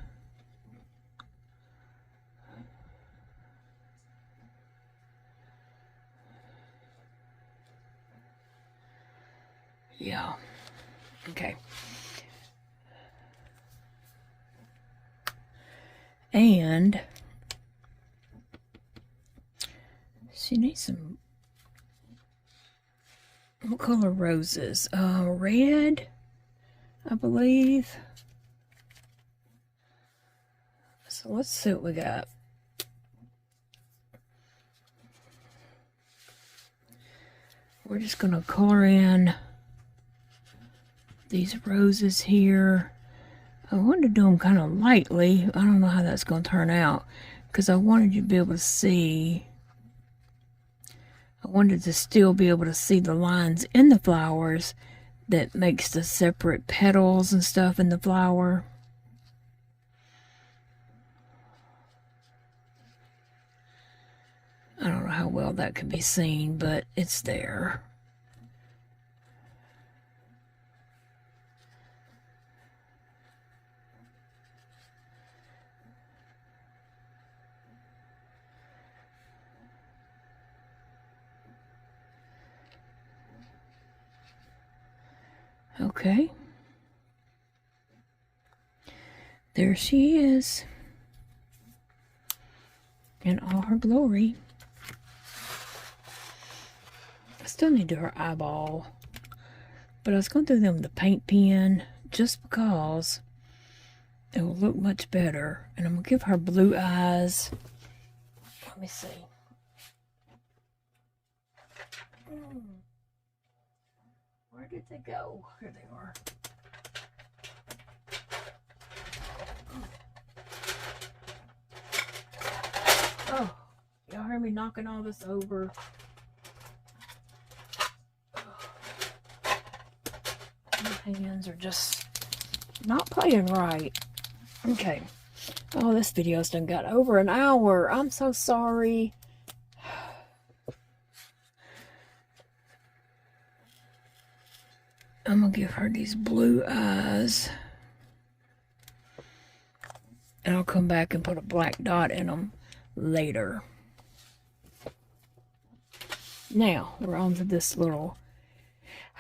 Yeah. Okay. And she needs some, what color roses? Red, I believe. So let's see what we got. We're just going to color in these roses here. I wanted to do them kind of lightly. I don't know how that's going to turn out because I wanted you to be able to see. I wanted to still be able to see the lines in the flowers that makes the separate petals and stuff in the flower. I don't know how well that can be seen, but it's there. Okay. There she is in all her glory. I still need to do her eyeball, but I was going to do them with the paint pen just because it will look much better. And I'm going to give her blue eyes. Let me see. Where did they go? Here they are. Oh, y'all hear me knocking all this over? My hands are just not playing right. Okay. Oh, this video's done got over an hour. I'm so sorry. I'm gonna give her these blue eyes. And I'll come back and put a black dot in them later. Now, we're on to this little,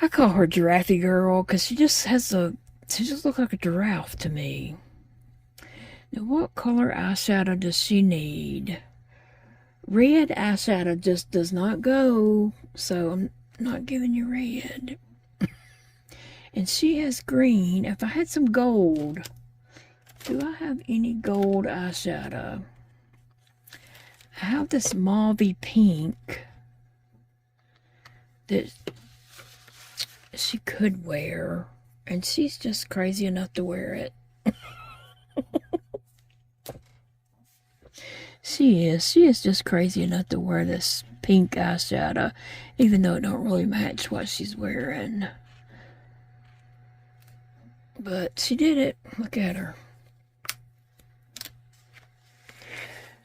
I call her Giraffe Girl because she just looks like a giraffe to me. Now, what color eyeshadow does she need? Red eyeshadow just does not go, so I'm not giving you red. And she has green. If I had some gold, do I have any gold eyeshadow? I have this mauvey pink that she could wear, and she's just crazy enough to wear it. She is just crazy enough to wear this pink eyeshadow, even though it don't really match what she's wearing. But she did it. Look at her.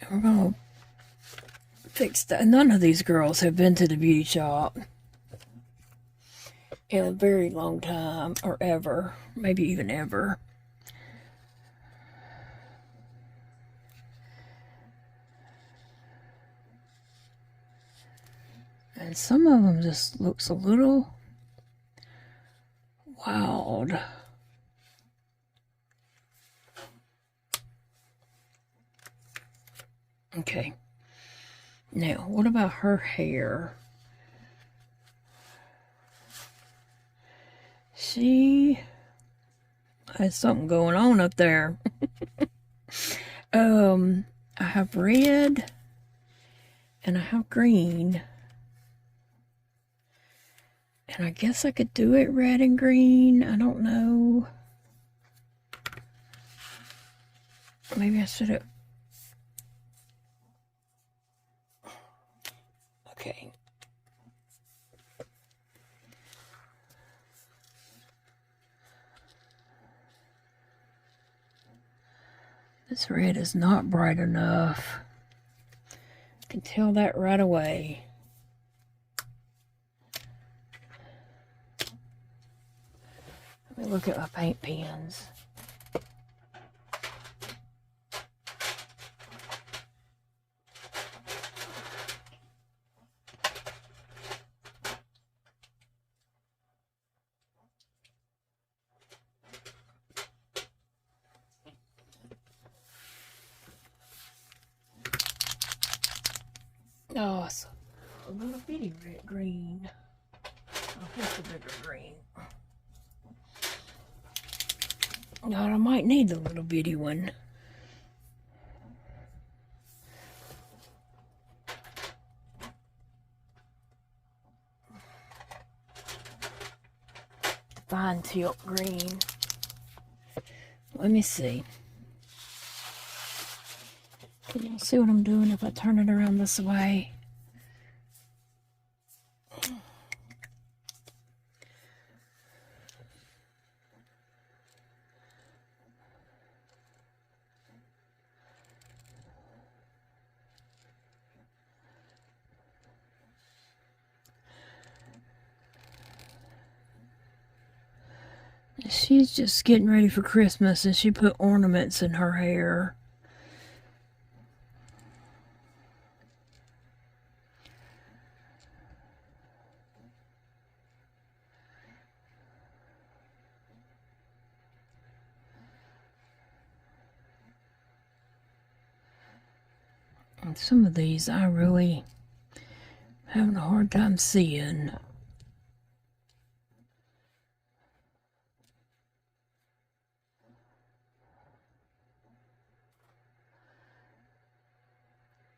And we're gonna fix that. None of these girls have been to the beauty shop in a very long time, or ever, maybe even ever. And some of them just looks a little wild. Okay. Now, what about her hair? She has something going on up there. I have red and I have green. And I guess I could do it red and green. I don't know. Maybe I should have. Okay. This red is not bright enough. I can tell that right away. Let me look at my paint pens. Oh, it's a little bitty red green. Oh, here's the bigger green. God, I might need the little bitty one. Fine tilt green. Let me see. Can y'all see what I'm doing if I turn it around this way? She's just getting ready for Christmas and she put ornaments in her hair. And some of these I really having a hard time seeing.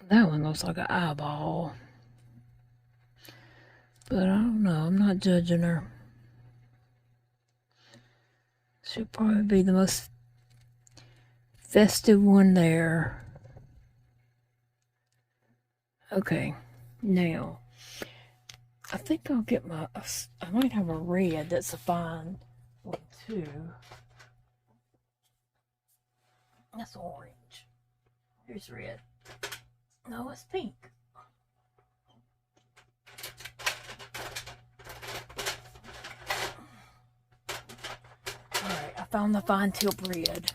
That one looks like an eyeball. But I don't know. I'm not judging her. She'll probably be the most festive one there. Okay. Now, I think I'll get my... I might have a red that's a fine one too. That's orange. Here's red. No, it's pink. Alright, I found the fine tip red.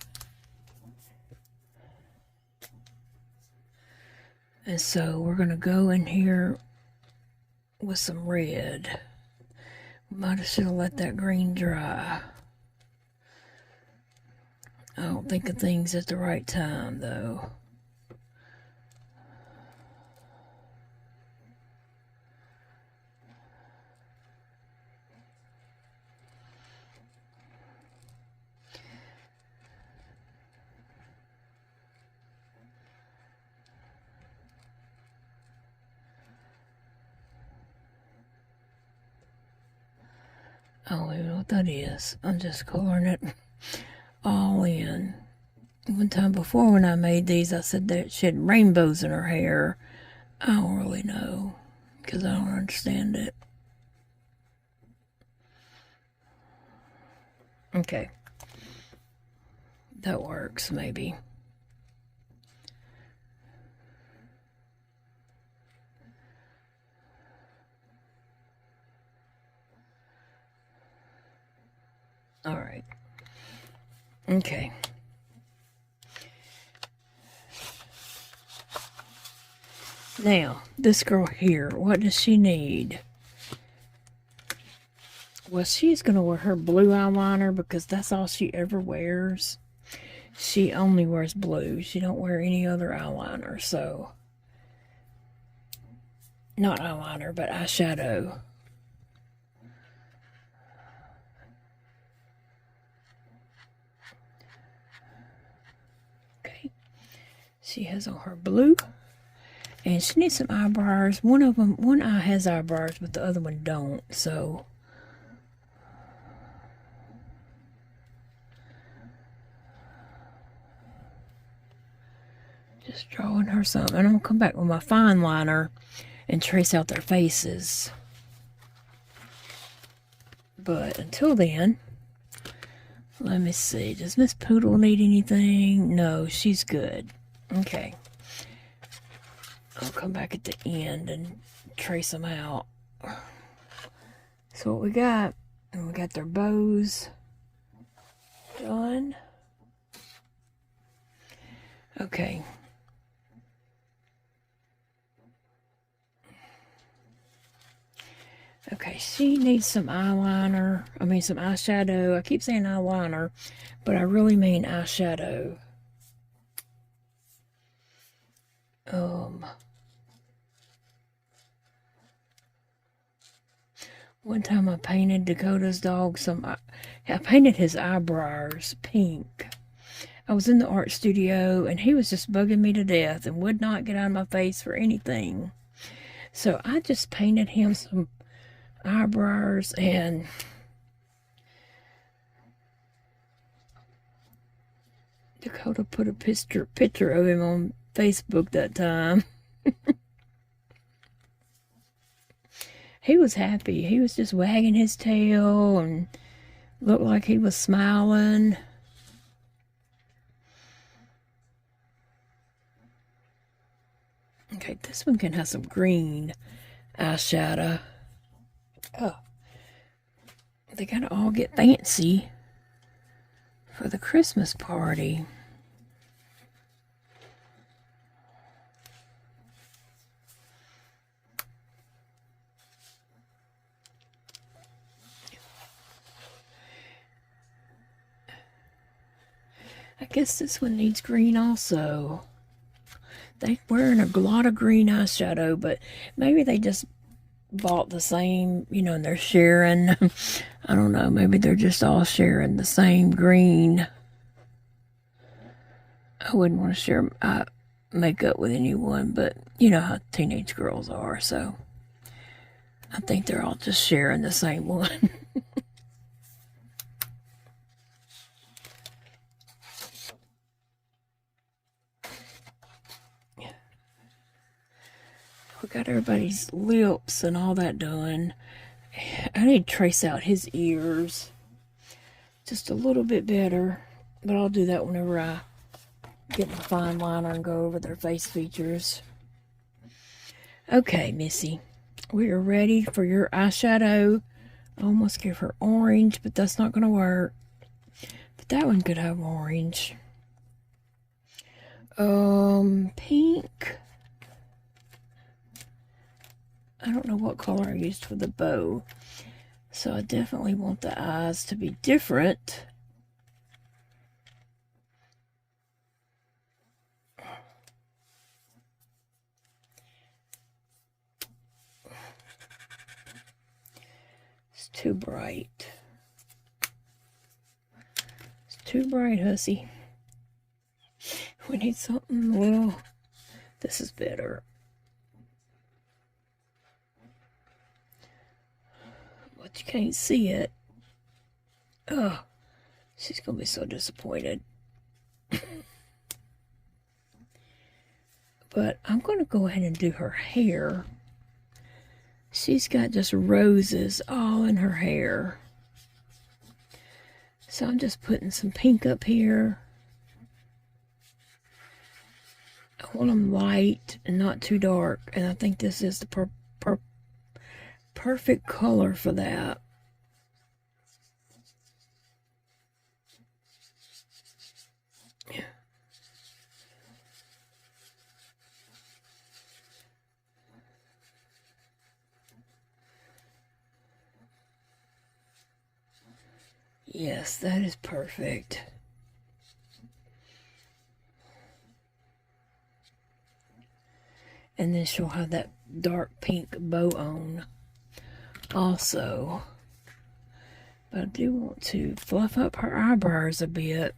And so we're going to go in here with some red. Might have should have let that green dry. I don't think of things at the right time though. I don't even know what that is. I'm just coloring it all in. One time before when I made these, I said that she had rainbows in her hair. I don't really know because I don't understand it. Okay. That works, maybe. All right. Okay. Now, this girl here, what does she need? Well, she's going to wear her blue eyeliner because that's all she ever wears. She only wears blue. She don't wear any other eyeliner, so... Not eyeliner, but eyeshadow. She has on her blue, and she needs some eyebrows. One eye has eyebrows, but the other one don't, so. Just drawing her some, and I'm gonna come back with my fine liner and trace out their faces. But until then, Let me see. Does Miss Poodle need anything? No, she's good. Okay. I'll come back at the end and trace them out. So what we got, and we got their bows done. Okay. Okay, she needs some eyeliner. I mean, some eyeshadow. I keep saying eyeliner, but I really mean eyeshadow. One time I painted Dakota's dog I painted his eyebrows pink. I was in the art studio, and he was just bugging me to death and would not get out of my face for anything. So I just painted him some eyebrows, and Dakota put a picture of him on Facebook that time. He was happy. He was just wagging his tail and looked like he was smiling. Okay, this one can have some green eyeshadow. Oh, they gotta all get fancy for the Christmas party. I guess this one needs green also. They're wearing a lot of green eyeshadow, but maybe they just bought the same, you know, and they're sharing. I don't know, maybe they're just all sharing the same green. I wouldn't want to share makeup with anyone, but you know how teenage girls are, so I think they're all just sharing the same one. We got everybody's lips and all that done. I need to trace out his ears just a little bit better, but I'll do that whenever I get my fine liner and go over their face features. Okay, Missy, we are ready for your eyeshadow. I almost gave her orange, but that's not going to work. But that one could have orange. Pink. I don't know what color I used for the bow, so I definitely want the eyes to be different. It's too bright. It's too bright, hussy. We need something, well, this is better. But you can't see it. Oh, she's gonna be so disappointed. But I'm gonna go ahead and do her hair. She's got just roses all in her hair. So I'm just putting some pink up here. I want them light and not too dark, and I think this is the perfect color for that. Yes, that is perfect. And then she'll have that dark pink bow on also. But I do want to fluff up her eyebrows a bit.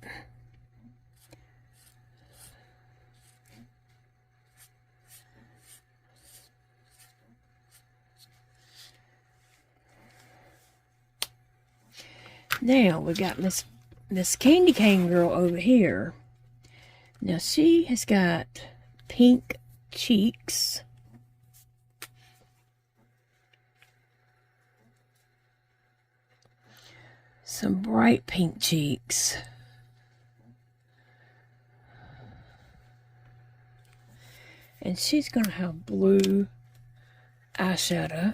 Now we got Miss Candy Cane Girl over here. Now she has got pink cheeks. some bright pink cheeks. And she's going to have blue eyeshadow.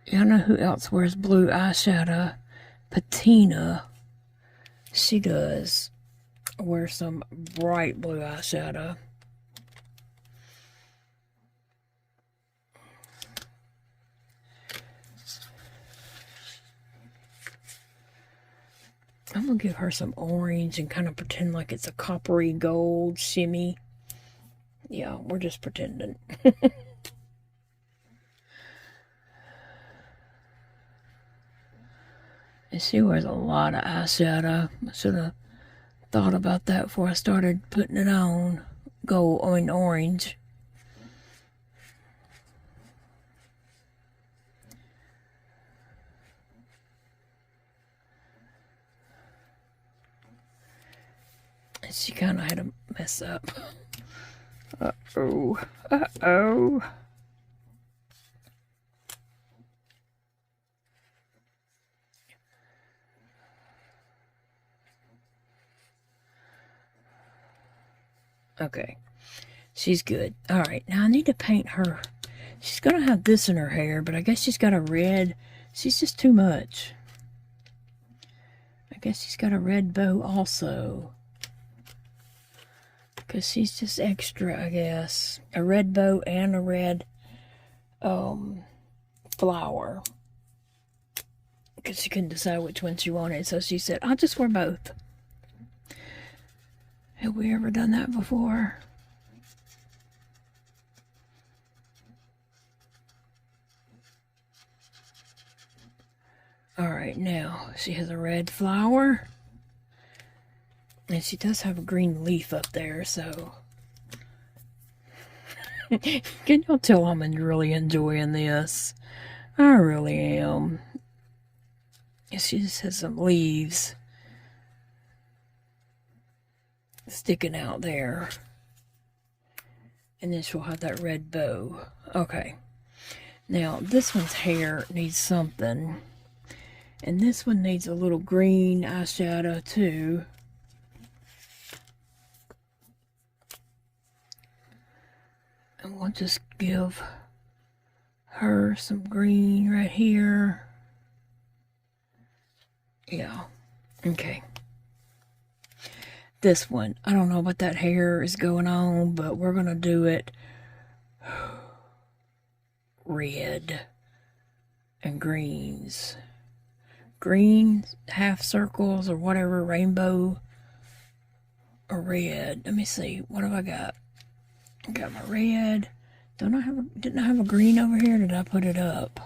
Y'all know who else wears blue eyeshadow? Patina. She does wear some bright blue eyeshadow. I'm going to give her some orange and kind of pretend like it's a coppery gold shimmy. Yeah, we're just pretending. And she wears a lot of eyeshadow. I should have thought about that before I started putting it on. Orange. And she kind of had to mess up. Uh-oh. Uh-oh. Okay, she's good. All right, now I need to paint her. She's going to have this in her hair, but I guess she's got a red. She's just too much. I guess she's got a red bow also. Because she's just extra, I guess. A red bow and a red flower. Because she couldn't decide which one she wanted, so she said, I'll just wear both. Have we ever done that before? Alright, now she has a red flower. And she does have a green leaf up there, so... Can y'all tell I'm really enjoying this? I really am. She just has some leaves sticking out there. And then she'll have that red bow. Okay. Now, this one's hair needs something. And this one needs a little green eyeshadow, too. And we'll just give her some green right here. Yeah. Okay. This one, I don't know what that hair is going on, but we're going to do it red and greens. Green half circles or whatever, rainbow or red. Let me see. What have I got? I got my red. Didn't I have a green over here? Did I put it up?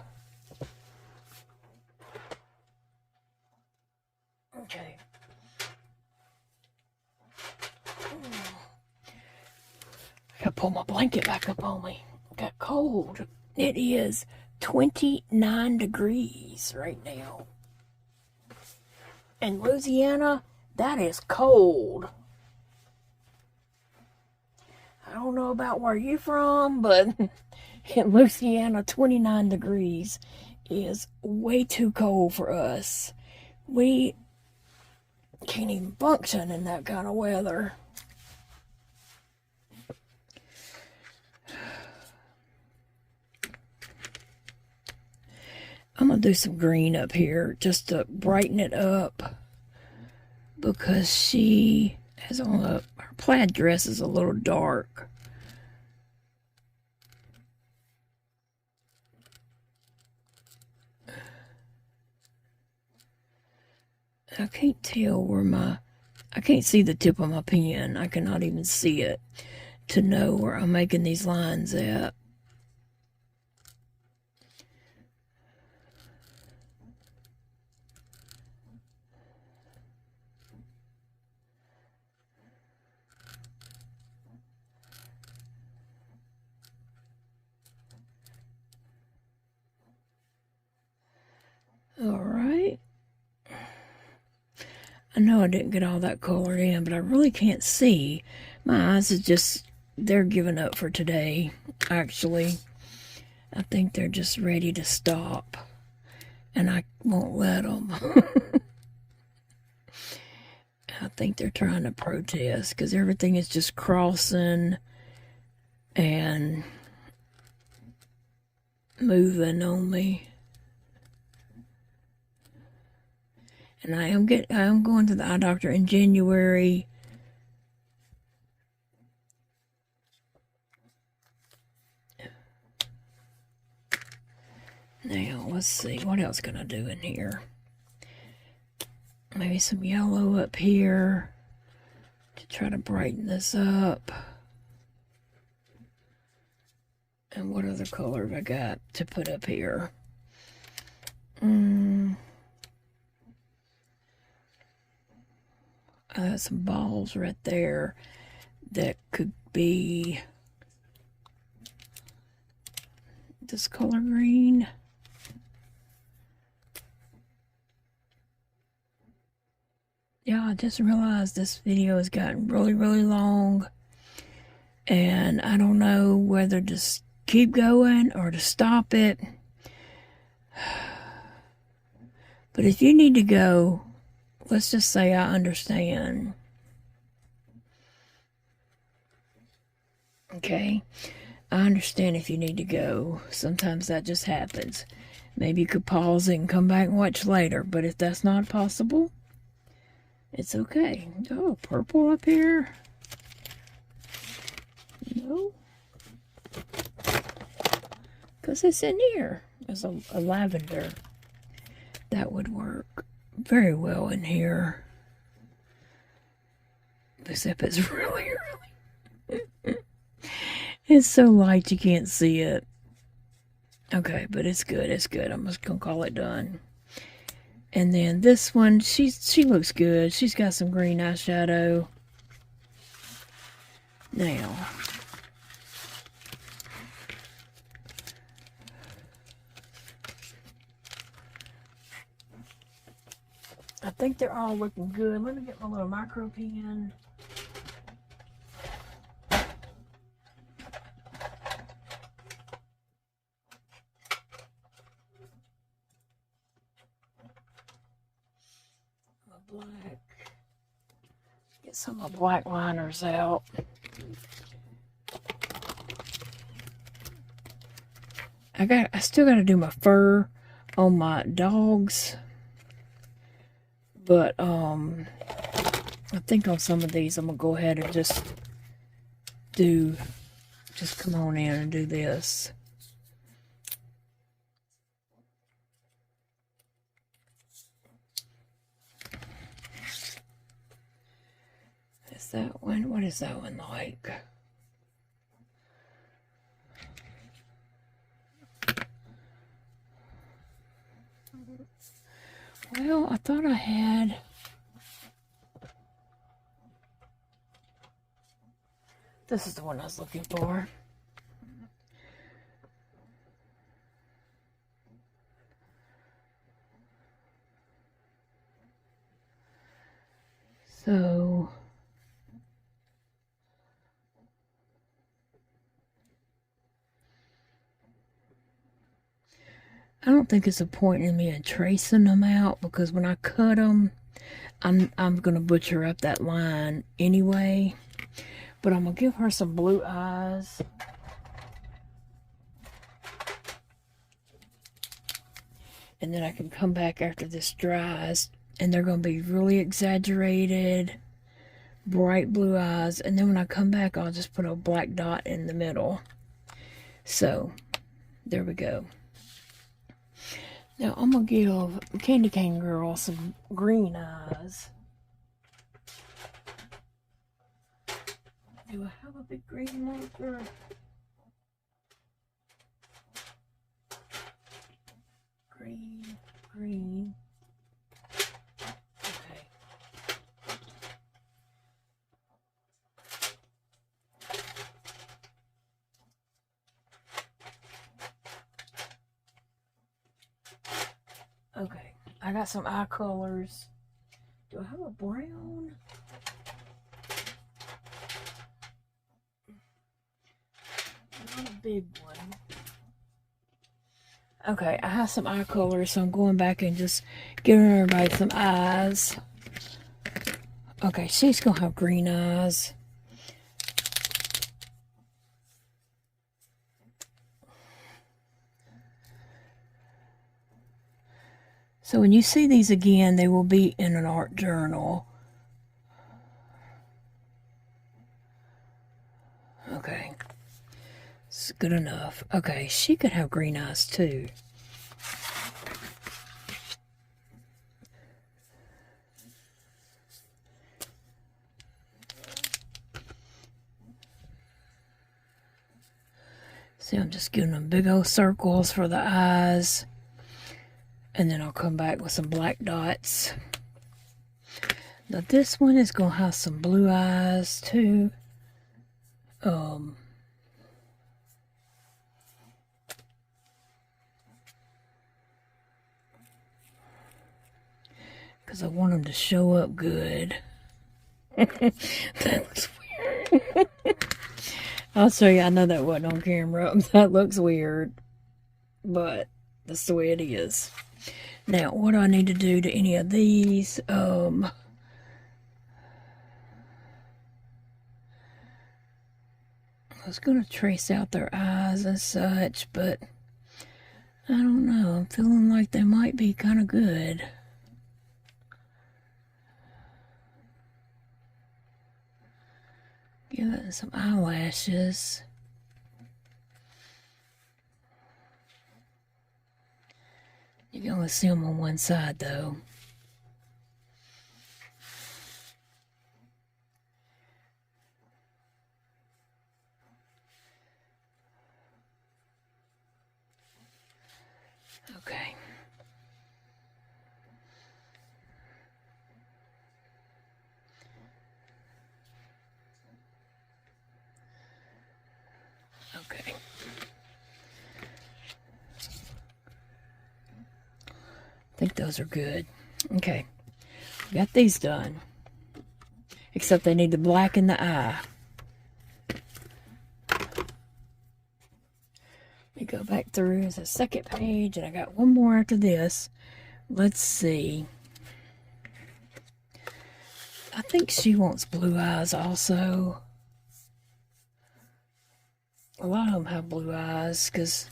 Okay. I gotta pull my blanket back up on me. I got cold. It is 29 degrees right now. In Louisiana, that is cold. I don't know about where you're from, but in Louisiana, 29 degrees is way too cold for us. We can't even function in that kind of weather. I'm going to do some green up here just to brighten it up, because she has on her plaid dress is a little dark. I can't tell where I can't see the tip of my pen. I cannot even see it to know where I'm making these lines at. All right. I know I didn't get all that color in, but I really can't see. My eyes is just, they're giving up for today, actually. I think they're just ready to stop, and I won't let them. I think they're trying to protest because everything is just crossing and moving on me. And I am going to the eye doctor in January. Now, let's see. What else can I do in here? Maybe some yellow up here to try to brighten this up. And what other color have I got to put up here? I got some balls right there that could be this color green. Yeah, I just realized this video has gotten really, really long, and I don't know whether to keep going or to stop it. But if you need to go, let's just say I understand. Okay? I understand if you need to go. Sometimes that just happens. Maybe you could pause it and come back and watch later. But if that's not possible, it's okay. Oh, purple up here. No. Because it's in here. There's a lavender. That would work very well in here. Except it's really, really... It's so light you can't see it. Okay, but it's good. It's good. I'm just going to call it done. And then this one, she looks good. She's got some green eyeshadow. Now, I think they're all looking good. Let me get my little micro pen. Black. Get some of the black liners out. I still got to do my fur on my dogs, but I think on some of these I'm gonna go ahead and just come on in and do this. Is that one? What is that one like? Well, I thought I had... This is the one I was looking for. So... I don't think it's a point in me in tracing them out, because when I cut them, I'm going to butcher up that line anyway. But I'm going to give her some blue eyes. And then I can come back after this dries, and they're going to be really exaggerated, bright blue eyes. And then when I come back, I'll just put a black dot in the middle. So, there we go. Now, I'm going to give Candy Cane Girl some green eyes. Do I have a big green marker? Green, green. Okay. Okay, I got some eye colors Do I have a brown? Not a big one. Okay, I have some eye color, so I'm going back and just giving everybody some eyes. Okay, she's gonna have green eyes. So when you see these again, they will be in an art journal. Okay. It's good enough. Okay, she could have green eyes too. See, I'm just giving them big old circles for the eyes. And then I'll come back with some black dots. Now this one is going to have some blue eyes too. Because I want them to show up good. That looks weird. I'll show you. I know that wasn't on camera. That looks weird. But that's the way it is. Now, what do I need to do to any of these? I was going to trace out their eyes and such, but I don't know. I'm feeling like they might be kind of good. Give it some eyelashes. You can only see them on one side, though. Okay. Okay. I think those are good. Okay. Got these done. Except they need to blacken the eye. Let me go back through the second page, and I got one more after this. Let's see. I think she wants blue eyes also. A lot of them have blue eyes because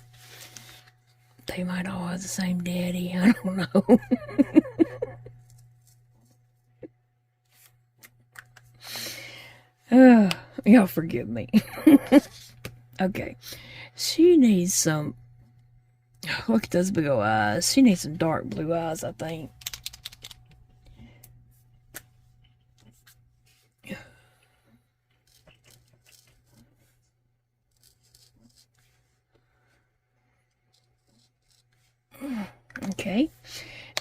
they might all have the same daddy. I don't know. Y'all forgive me. Okay. She needs some... Look at those big old eyes. She needs some dark blue eyes, I think. Okay.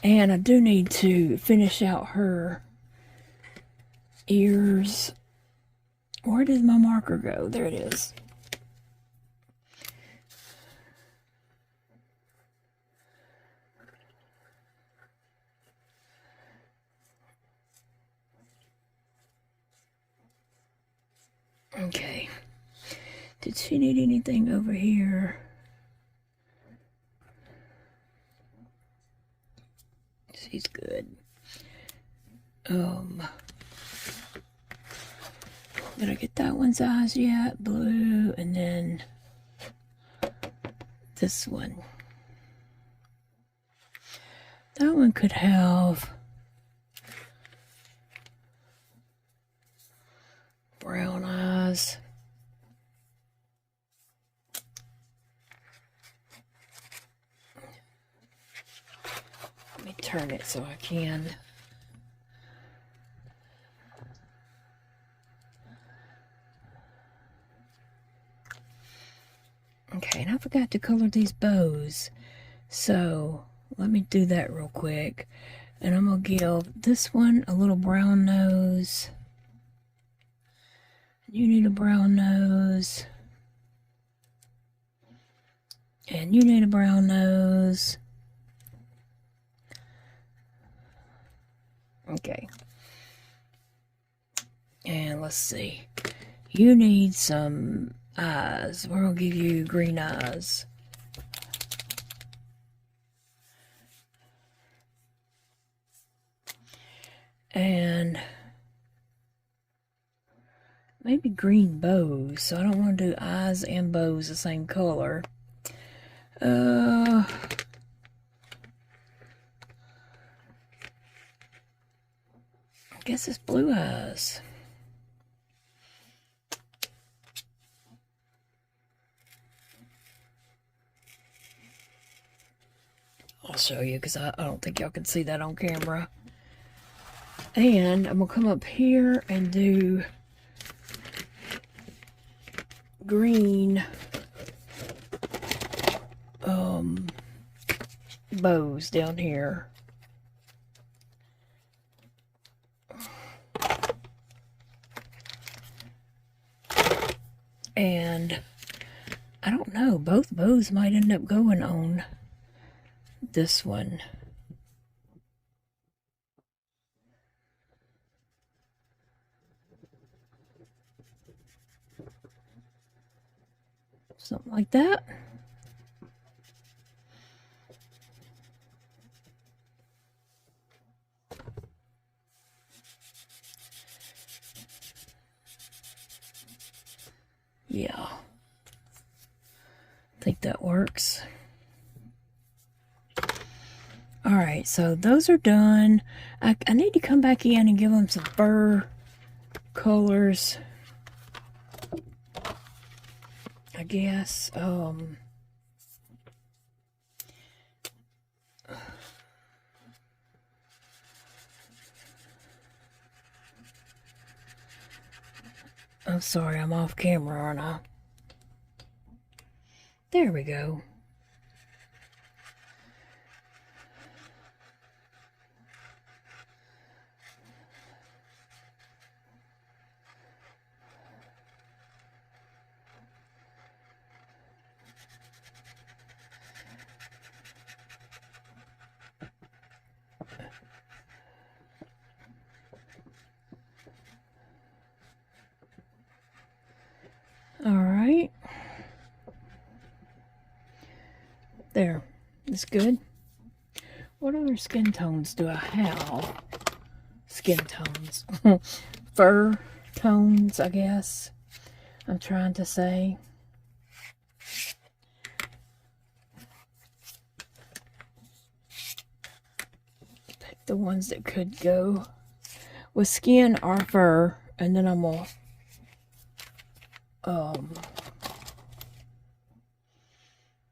And I do need to finish out her ears. Where did my marker go? There it is. Okay. Did she need anything over here? She's good. Did I get that one's eyes yet? Blue, and then this one. That one could have brown eyes. Let me turn it so I can. Okay, and I forgot to color these bows. So let me do that real quick. And I'm going to give this one a little brown nose. You need a brown nose. And you need a brown nose. Okay. And let's see. You need some eyes. We're going to give you green eyes. And maybe green bows. So I don't want to do eyes and bows the same color. I guess it's blue eyes. I'll show you because I don't think y'all can see that on camera. And I'm going to come up here and do green bows down here. And I don't know, both bows might end up going on this one. Something like that. Yeah. I think that works. Alright, so those are done. I need to come back in and give them some fur colors. I guess. I'm sorry, I'm off camera, aren't I? There we go. Alright. There. It's good. What other skin tones do I have? Skin tones. Fur tones, I guess. I'm trying to say. Pick the ones that could go with skin or fur. And then I'm going to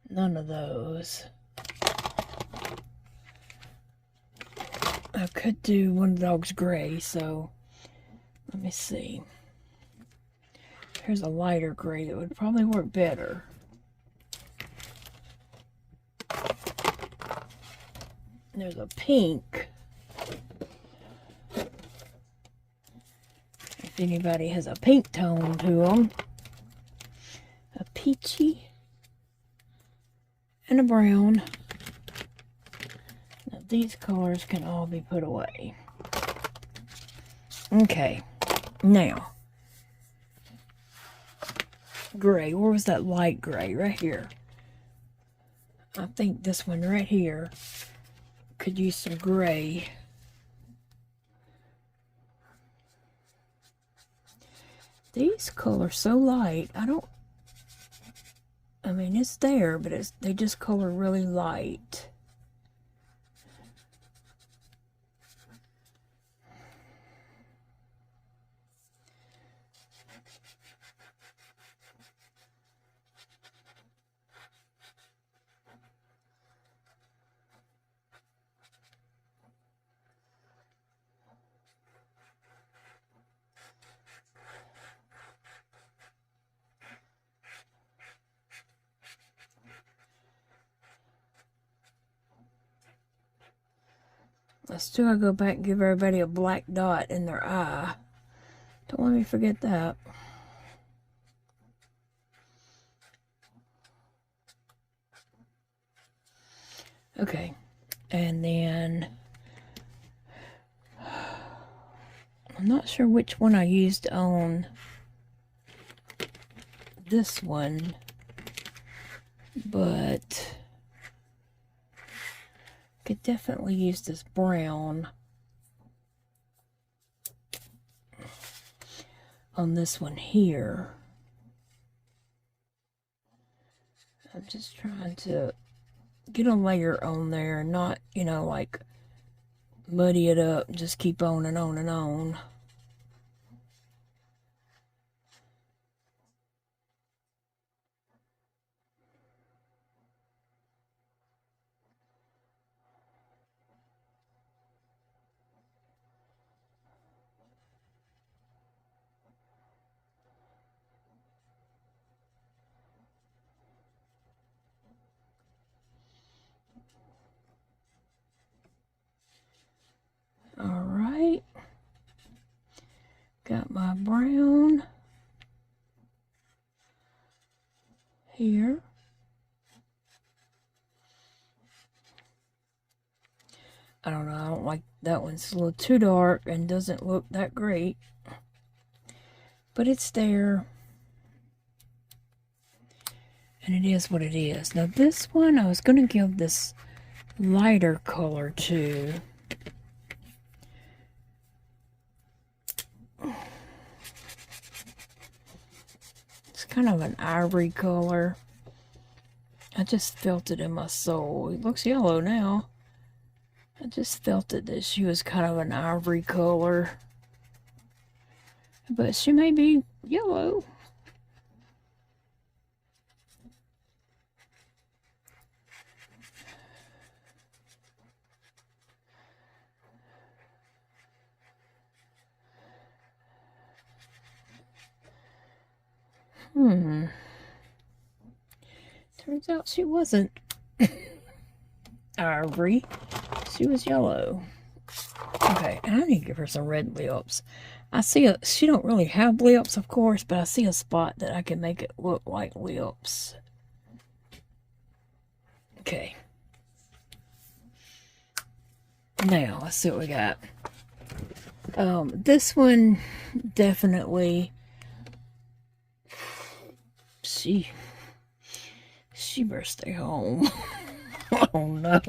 none of those. I could do one of the dogs gray, so let me see. Here's a lighter gray that would probably work better. There's a pink. If anybody has a pink tone to them. A peachy. And a brown. Now these colors can all be put away. Okay. Now. Gray. Where was that light gray? Right here. I think this one right here could use some gray. These colors so light. I mean, it's there, but they just color really light. I still gotta go back and give everybody a black dot in their eye. Don't let me forget that. Okay, and then I'm not sure which one I used on this one, but could definitely use this brown on this one here. I'm just trying to get a layer on there, not, you know, like muddy it up, just keep on and on and on. Alright, got my brown here. I don't know, I don't like that one's a little too dark and doesn't look that great, but it's there, and it is what it is. Now this one I was going to give this lighter color to. Kind of an ivory color. I just felt it in my soul. It looks yellow now. I just felt it that she was kind of an ivory color. But she may be yellow. Turns out she wasn't ivory. She was yellow. Okay, and I need to give her some red lips. I see she don't really have lips, of course, but I see a spot that I can make it look like lips. Okay. Now, let's see what we got. This one definitely, she better stay home. Oh no.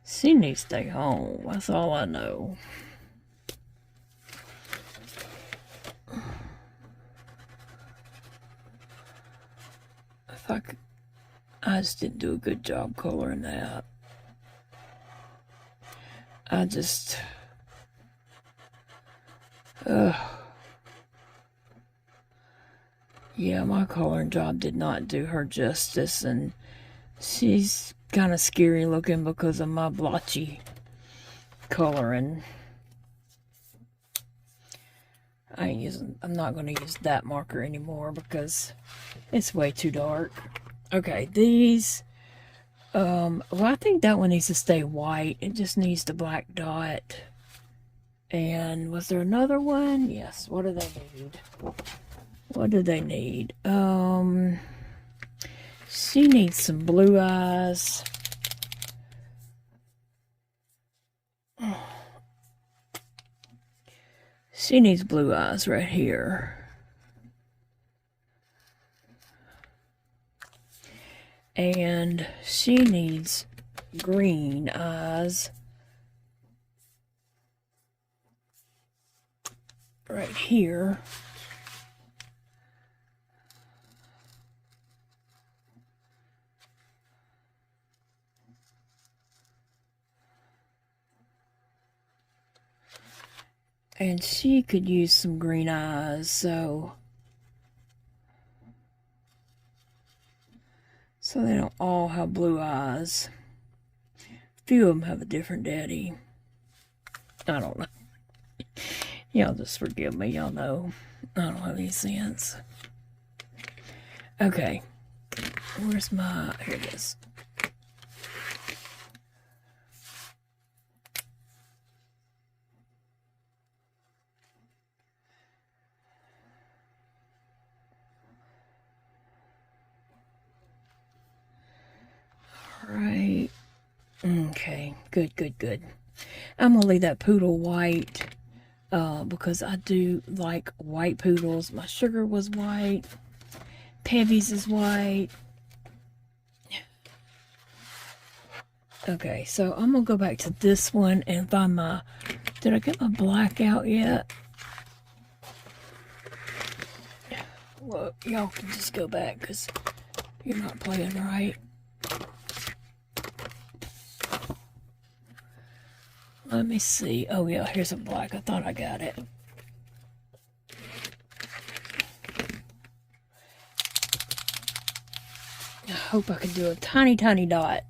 She needs to stay home. That's all I know. I just didn't do a good job coloring that. Yeah, my coloring job did not do her justice, and she's kind of scary looking because of my blotchy coloring. I'm not going to use that marker anymore because it's way too dark. Okay, these, well, I think that one needs to stay white. It just needs the black dot. And was there another one? Yes, what do they need? What do they need? She needs some blue eyes. She needs blue eyes right here. And she needs green eyes right here. And she could use some green eyes, so they don't all have blue eyes. A few of them have a different daddy. I don't know. Y'all just forgive me, y'all know I don't have any sense. Okay. Where's my... Here it is. Right. Okay. Good. I'm going to leave that poodle white because I do like white poodles. My sugar was white. Pevy's is white. Okay, so I'm going to go back to this one and find my... Did I get my black out yet? Well, y'all can just go back because you're not playing right. Let me see. Oh, yeah, here's a black. I thought I got it. I hope I can do a tiny, tiny dot.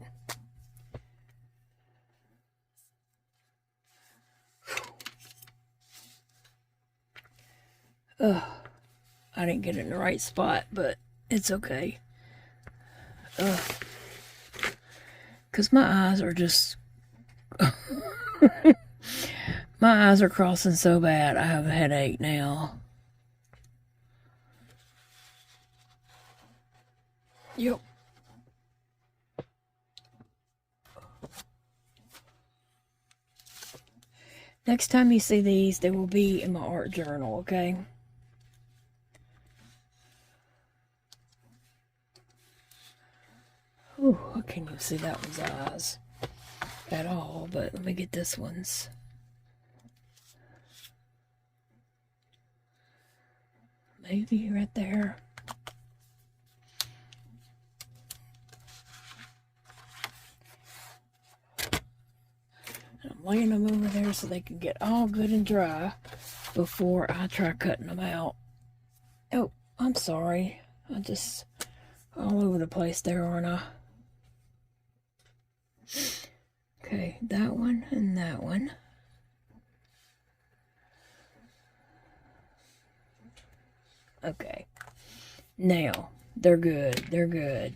Ugh. I didn't get it in the right spot, but it's okay. Ugh. Because my eyes are just... my eyes are crossing so bad, I have a headache now. Yep. Next time you see these, they will be in my art journal, okay? Ooh, I can't even see that one's eyes at all, but let me get this one's. Maybe right there. I'm laying them over there so they can get all good and dry before I try cutting them out. Oh, I'm sorry. I just all over the place there, aren't I? Okay, that one and that one. Okay. Now, they're good. They're good.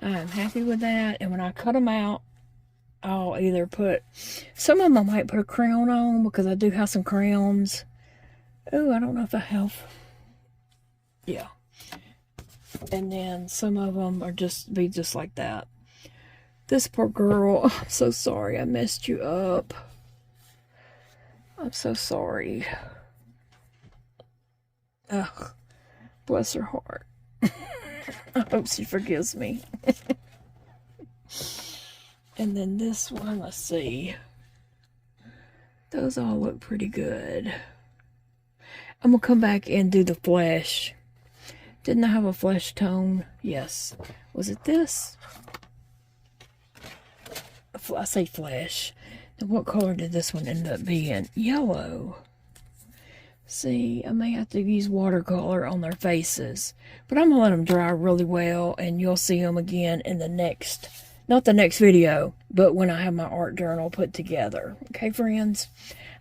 I'm happy with that. And when I cut them out, I'll either put... Some of them I might put a crown on because I do have some crowns. Oh, I don't know if I have... Yeah. And then some of them are just like that. This poor girl, I'm so sorry I messed you up. I'm so sorry. Ugh, bless her heart. I hope she forgives me. And then this one, let's see. Those all look pretty good. I'm going to come back and do the flesh. Didn't I have a flesh tone? Yes. Was it this? I say flesh. Now, what color did this one end up being? Yellow. See, I may have to use watercolor on their faces. But I'm going to let them dry really well. And you'll see them again in the next... Not the next video, but when I have my art journal put together. Okay, friends?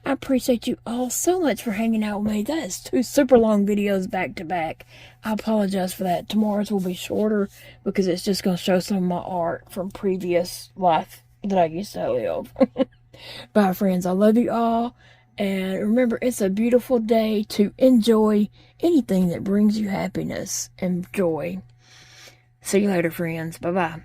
I appreciate you all so much for hanging out with me. That is 2 super long videos back to back. I apologize for that. Tomorrow's will be shorter because it's just going to show some of my art from previous life that I used to live. Bye, friends. I love you all. And remember, it's a beautiful day to enjoy anything that brings you happiness and joy. See you later, friends. Bye-bye.